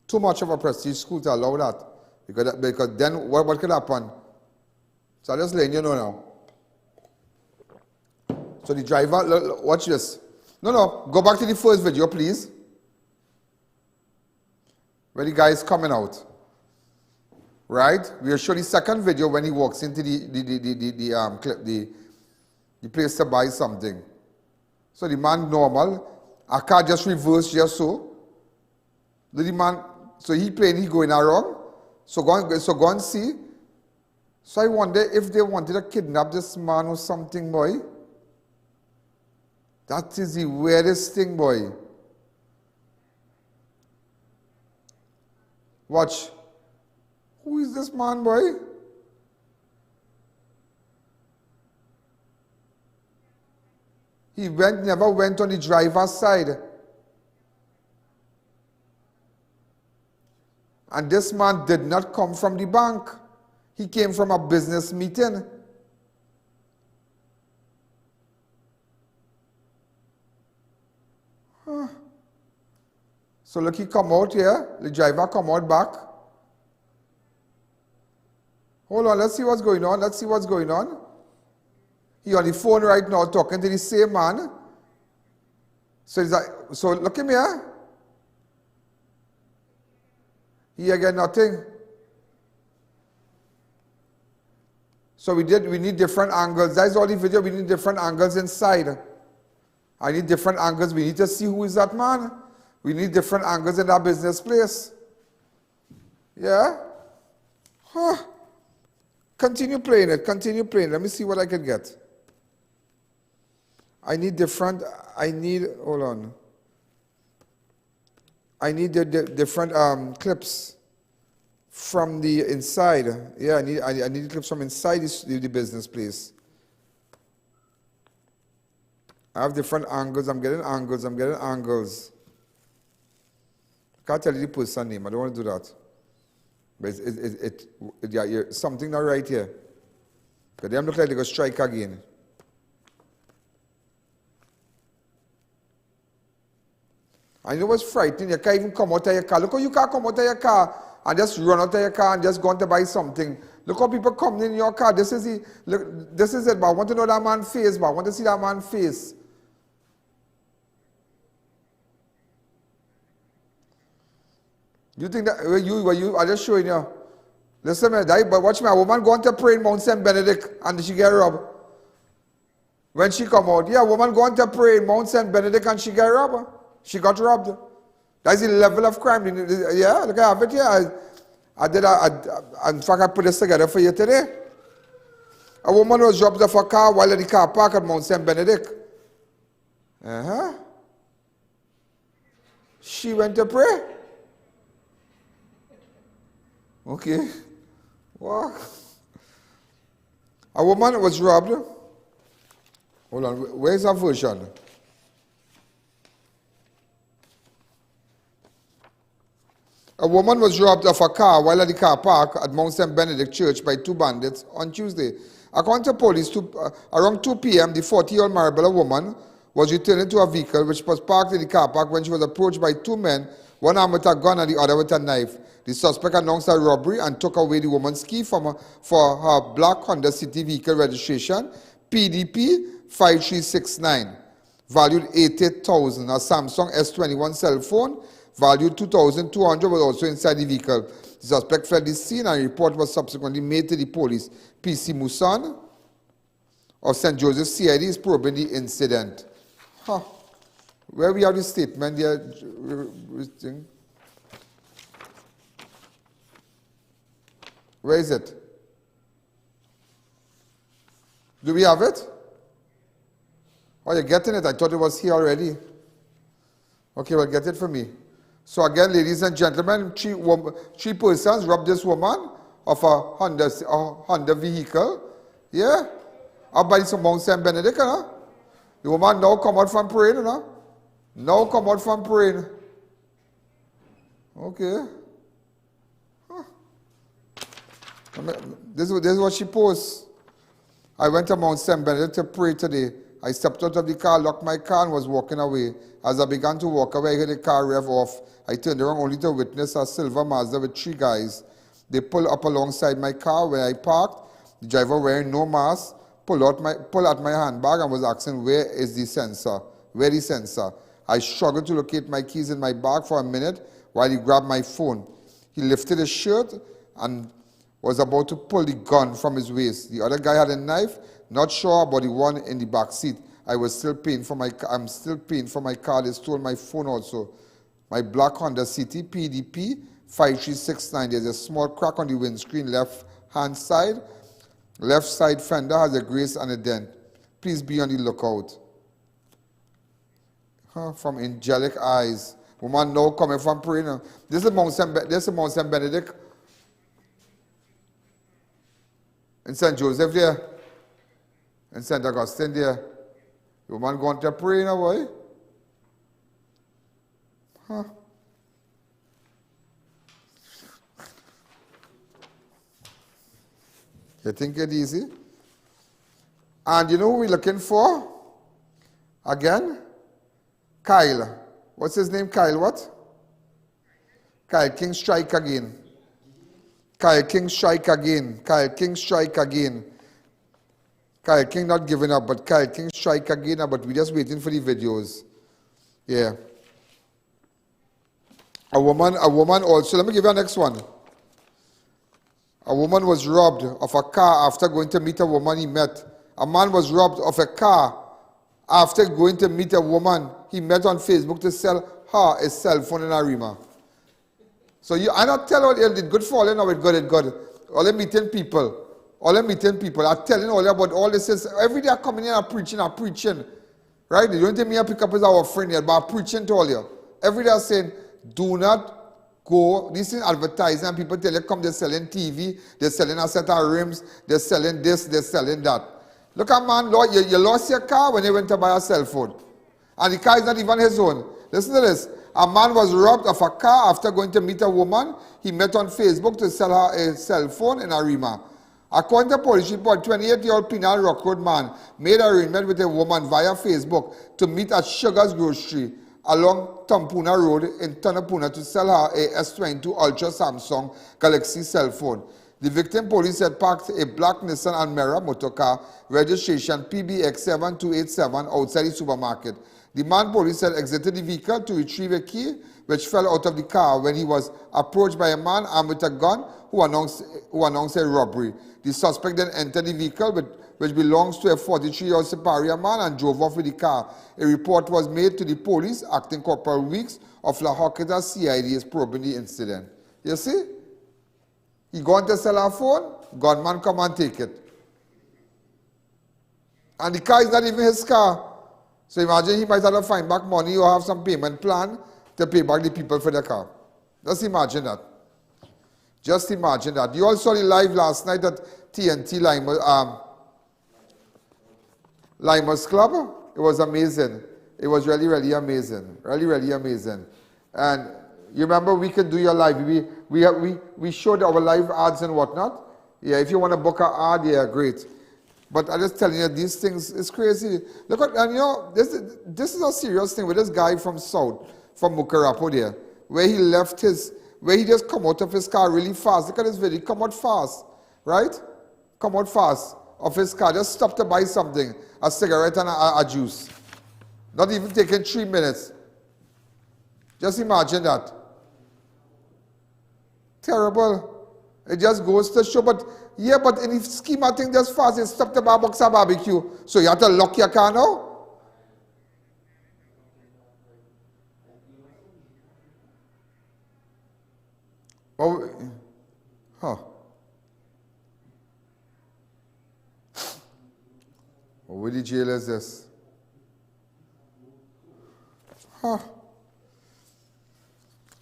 Too much of a prestige school to allow that. Because then what could happen? So I'm just letting you know now. So the driver, watch this. No, go back to the first video, please. Where the guy is coming out. Right? We'll show the second video when he walks into the place to buy something. So the man normal, a car just reversed just so. The man, so he playing, he going around. So go and see. So I wonder if they wanted to kidnap this man or something, boy. That is the weirdest thing, boy. Watch. Who is this man, boy? He never went on the driver's side. And this man did not come from the bank. He came from a business meeting. So look, he come out here. The driver come out back. Hold on, let's see what's going on. Let's see what's going on. He on the phone right now talking to the same man. So he's like, so look at me, huh? He again nothing. So we need different angles. That's all the video. We need different angles inside. I need different angles. We need to see who is that man. We need different angles in that business place. Yeah? Huh. Continue playing it. Continue playing. Let me see what I can get. Hold on. I need the different clips from the inside. Yeah, I need clips from inside the business place. I have different angles. I'm getting angles. I can't tell you the person's name. I don't want to do that. But yeah, something not right here. Because they look like they're going to strike again. I know what's frightening. You can't even come out of your car. Look how you can't come out of your car and just run out of your car and just go on to buy something. Look how people come in your car. This is it. But I want to know that man's face. But I want to see that man's face. You think that I just showing you. Listen, but watch me. A woman going to pray in Mount St. Benedict and she get robbed. When she come out, yeah, a woman going to pray in Mount St. Benedict and she get robbed. She got robbed. That's the level of crime. Yeah, look, I have it here. In fact, I put this together for you today. A woman was robbed off a car while in the car park at Mount St. Benedict. She went to pray. Okay. Wow. A woman was robbed. Hold on, where's her version? A woman was robbed of a car while at the car park at Mount St. Benedict Church by two bandits on Tuesday. According to police, around 2 p.m., the 40-year-old Marabella woman was returning to a vehicle which was parked in the car park when she was approached by two men, one armed with a gun and the other with a knife. The suspect announced a robbery and took away the woman's key for her black Honda City vehicle registration, PDP 5369, valued $80,000. A Samsung S21 cell phone, valued $2,200, was also inside the vehicle. The suspect fled the scene and a report was subsequently made to the police. PC Musan of St. Joseph CID is probing the incident. Huh. Where we have the statement there. Where is it? Do we have it? Oh, you're getting it? I thought it was here already. Okay, well, get it for me. So again, ladies and gentlemen, three persons robbed this woman of a Honda vehicle. Yeah? Up by some Mount St. Benedict, huh? The woman now come out from praying, huh? Now come out from praying. Okay. Huh. This is what she posts. I went to Mount St. Benedict to pray today. I stepped out of the car, locked my car, and was walking away. As I began to walk away, I heard the car rev off. I turned around only to witness a silver Mazda with three guys. They pulled up alongside my car where I parked. The driver, wearing no mask, pulled out my handbag and was asking, where is the sensor? Where is the sensor? I struggled to locate my keys in my bag for a minute while he grabbed my phone. He lifted his shirt and was about to pull the gun from his waist. The other guy had a knife. Not sure about the one in the back seat. I'm still paying for my car. They stole my phone also. My black Honda City PDP 5369. There's a small crack on the windscreen left hand side. Left side fender has a grace and a dent. Please be on the lookout. From angelic eyes. Woman now coming from praying. This is Mount St. Benedict. In St. Joseph there. In St. Augustine there. The woman going to pray now, boy. Huh. You think it's easy? And you know who we're looking for? Again? Kyle. What's his name? Kyle what? Kyle King strike again. Kyle King strike again. Kyle King strike again. Kyle King not giving up, but Kyle King strike again, but we're just waiting for the videos. Yeah. A woman also, let me give you the next one. A woman was robbed of a car after going to meet a woman he met. A man was robbed of a car after going to meet a woman he met on Facebook to sell her a cell phone in Arima. So I not tell all you did good for all you know it good. All the meeting people. I'm telling all you about all this. Every day I'm coming in and preaching. Right? The only thing me pick up is our friend here, but I'm preaching to all you. Every day I'm saying, do not go. This is advertising and people tell you, come, they're selling TV, they're selling a set of rims, they're selling this, they're selling that. Look at man, you lost your car when you went to buy a cell phone. And the car is not even his own. Listen to this. A man was robbed of a car after going to meet a woman he met on Facebook to sell her a cell phone in Arima. According to police report, 28-year-old Pinal Rock Road man made an arrangement with a woman via Facebook to meet at Sugar's Grocery along Tampuna Road in Tanapuna to sell her a S22 Ultra Samsung Galaxy cell phone. The victim, police had parked a black Nissan Almera motorcar, registration PBX7287 outside the supermarket. The man, police said, exited the vehicle to retrieve a key which fell out of the car when he was approached by a man armed with a gun who announced a robbery. The suspect then entered the vehicle, which belongs to a 43-year-old Paria man, and drove off with the car. A report was made to the police. Acting Corporal Weeks of La Hoqueta CID is probing the incident. You see? He going to sell a phone, gunman come and take it. And the car is not even his car. So imagine he might have to find back money or have some payment plan to pay back the people for the car. Just imagine that. Just imagine that. You all saw the live last night at TNT Limers Club. It was amazing. It was really, really amazing. Really, really amazing. And you remember we could do your live. We showed our live ads and whatnot. Yeah, if you want to book an ad, yeah, great. But I'm just telling you, these things, it's crazy. Look at, and you know, this is a serious thing with this guy from South, from Mukarapo there, where he left where he just come out of his car really fast. Look at this video, come out fast, right? Come out fast of his car, just stop to buy something, a cigarette and a juice. Not even taking 3 minutes. Just imagine that. Terrible. It just goes to show, but yeah, but in the scheme of things, just fast, you stop to buy a box of barbecue. So you have to lock your car now? Oh, huh. Oh, where the jail is this? Huh.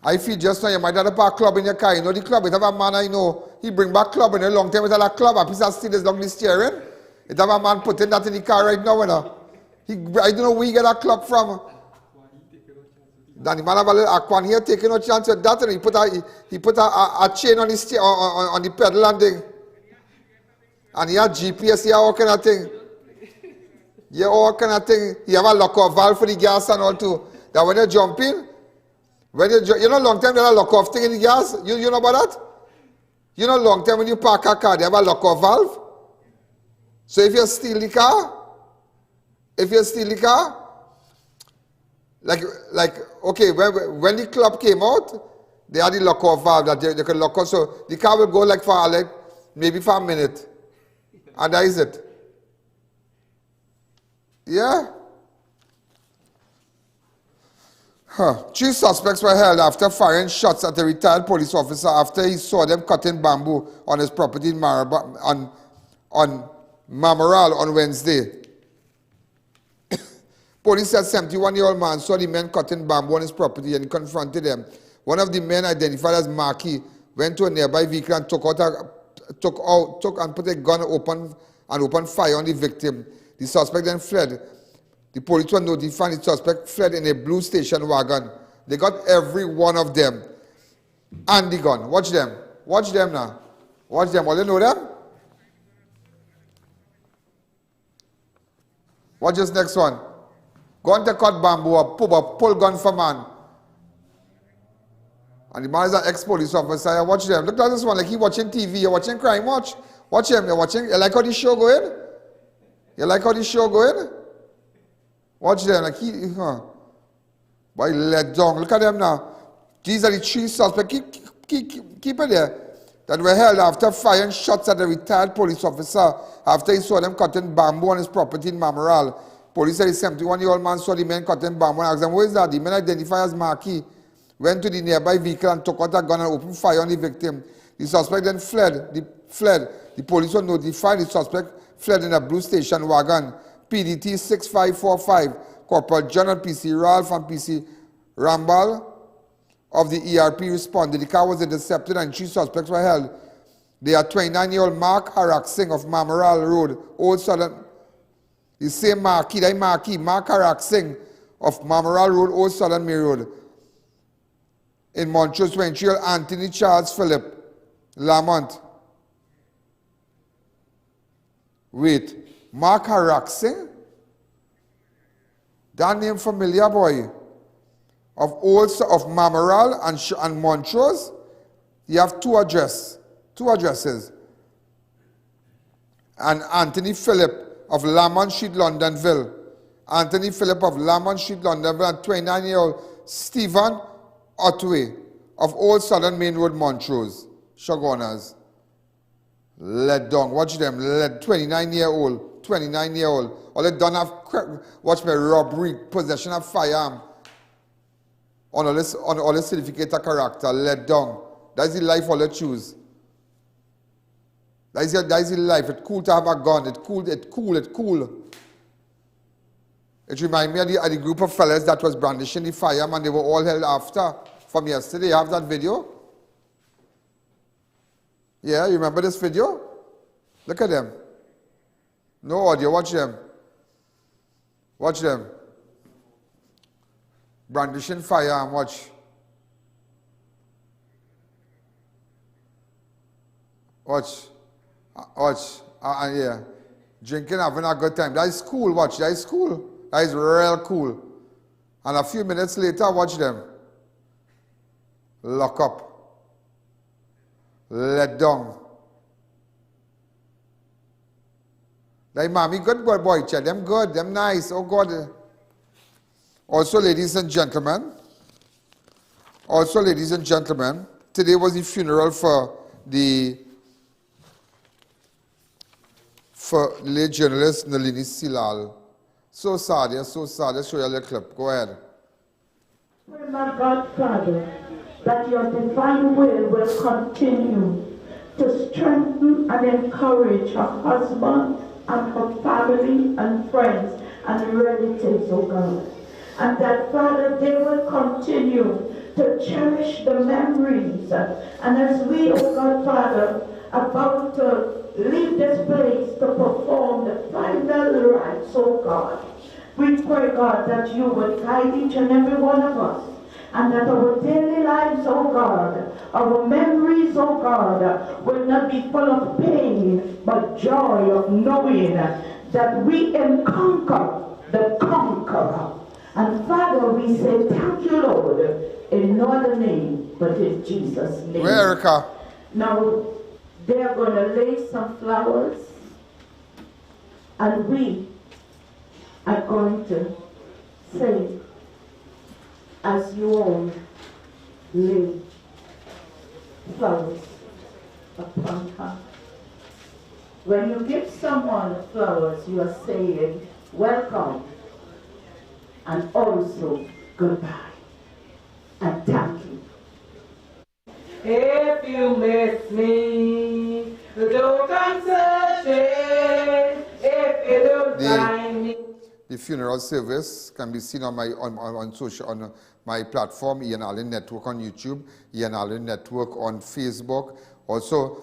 I feel just now you might have a club in your car. You know the club, it have a man I know. He bring back club in a long time. It have a club, a piece of steel is long the steering. It have a man putting that in the car right now. I don't know where he get a club from. Then the man have a little aquan here taking no chance with that, and he put a chain on the on the pedal and thing. And he had GPS here, all kind of thing. Yeah, all kind of thing. He have a lock-off valve for the gas and all too. That when you jump in, you know long time they have a lock-off thing in the gas? You know about that? You know long time when you park a car, they have a lock-off valve? So if you steal the car, like okay, when the club came out, they had the lock-off valve that they could lock off. So the car will go for maybe for a minute. And that is it. Yeah. Huh. 3 suspects were held after firing shots at a retired police officer after he saw them cutting bamboo on his property in on Mamaral on Wednesday. Police said 71-year-old man saw the men cutting bamboo on his property and confronted them. One of the men, identified as Marky, went to a nearby vehicle and took and put a gun and opened fire on the victim. The suspect then fled. The police were notified the suspect fled in a blue station wagon. They got every one of them and the gun. Watch them. Watch them now. Watch them. All you know them? Watch this next one. Go on to cut bamboo, pull gun for man. And the man is an ex-police officer. Watch them. Look at this one, like he watching TV. You're watching crime watch. Watch him. You're watching. You like how the show going? You like how the show going? Watch them. Like he, Boy, let down. Look at them now. These are the 3 suspects. Keep it there. That were held after firing shots at a retired police officer after he saw them cutting bamboo on his property in Mamaral. Police said the 71-year-old man saw the men cutting bamboo and asked them, "Who is that?" The men identified as Marquis went to the nearby vehicle and took out a gun and opened fire on the victim. The suspect then fled. The police were notified. The suspect fled in a blue station wagon. PDT 6545. Corporal General PC Ralph and PC Rambal of the ERP responded. The car was intercepted and 3 suspects were held. They are 29-year-old Mark Harak Singh of Mamaral Road, Old Southern. The same Mark Harak Singh of Mamaral Road, Old Southern Main Road. In Montrose, 20-year-old Anthony Charles Philip Lamont. Wait, Mark Harak Singh? That name familiar, boy. Of Mamaral and Montrose, you have 2 addresses. And Anthony Phillip of Lamont Street, Londonville. Anthony Phillip of Lamont Street, Londonville, and 29-year-old Stephen Otway of Old Southern Main Road, Montrose. Shogunas. Let down. Watch them. 29-year-old. 29-year-old. All they done have, watch me, robbery, possession of firearm. On all this certificate of character, let down. That's the life all they choose. That's the life. It's cool to have a gun. It's cool. It reminds me of the group of fellas that was brandishing the firearm and they were all held after from yesterday. You have that video? Yeah, you remember this video? Look at them. No audio. Watch them. Watch them. Brandishing firearm, watch. Yeah. Drinking, having a good time. That is cool, watch. That is cool. That is real cool. And a few minutes later, watch them. Lock up. Let down. Like, mommy, good boy, check them good, them nice. Oh, God. Also, ladies and gentlemen, today was the funeral for the late journalist Nalini Silal. So sad, yeah, so sad. Let's show you a little clip. Go ahead. Pray, my God, Father, that your divine will continue to strengthen and encourage her husband and her family and friends and relatives, oh God. And that, Father, they will continue to cherish the memories. And as we, oh God, Father, about to leave this place to perform the final rites, oh God, we pray, God, that you would guide each and every one of us. And that our daily lives, oh God, our memories, oh God, will not be full of pain, but joy of knowing that we can conquer the conqueror. And Father, we say thank you, Lord, in no other name but in Jesus' name. America. Now, they're going to lay some flowers, and we are going to say, as you all lay flowers upon her. When you give someone flowers, you are saying, welcome, and also goodbye, and thank you. If you miss me, don't answer shame. If you don't find me. The funeral service can be seen on my platform, I.A.N Network on YouTube, I.A.N Network on Facebook. Also,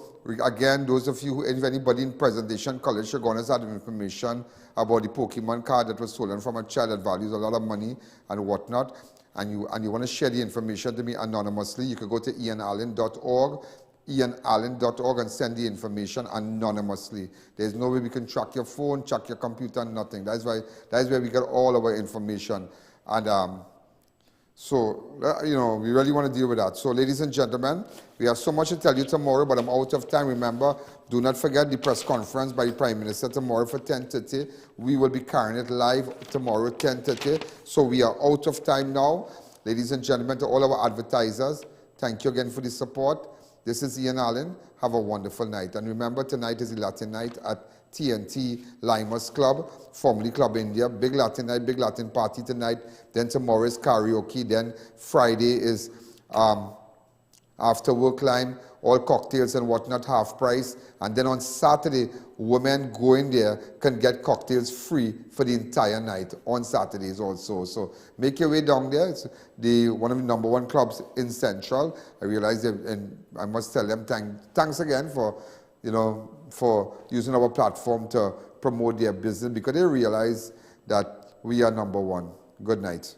again, those of you, if anybody in Presentation College Shogunas had information about the Pokemon card that was stolen from a child that values a lot of money and whatnot, and you want to share the information to me anonymously, you can go to ianallen.org, ianallen.org, and send the information anonymously. There's no way we can track your phone, track your computer, nothing. That is where we get all our information. And So, you know, we really want to deal with that. So, ladies and gentlemen, we have so much to tell you tomorrow, but I'm out of time. Remember, do not forget the press conference by the Prime Minister tomorrow for 10:30. We will be carrying it live tomorrow at 10:30. So, we are out of time now. Ladies and gentlemen, to all our advertisers, thank you again for the support. This is I.A.N. Have a wonderful night. And remember, tonight is the Latin night at TNT Limers Club, formerly Club India. Big Latin night, big Latin party tonight. Then tomorrow is karaoke. Then Friday is after work line, all cocktails and whatnot, half price. And then on Saturday, women going there can get cocktails free for the entire night on Saturdays also. So make your way down there. It's one of the #1 clubs in Central. I realize, and I must tell them thanks again for, you know, for using our platform to promote their business, because they realize that we are #1. Good night.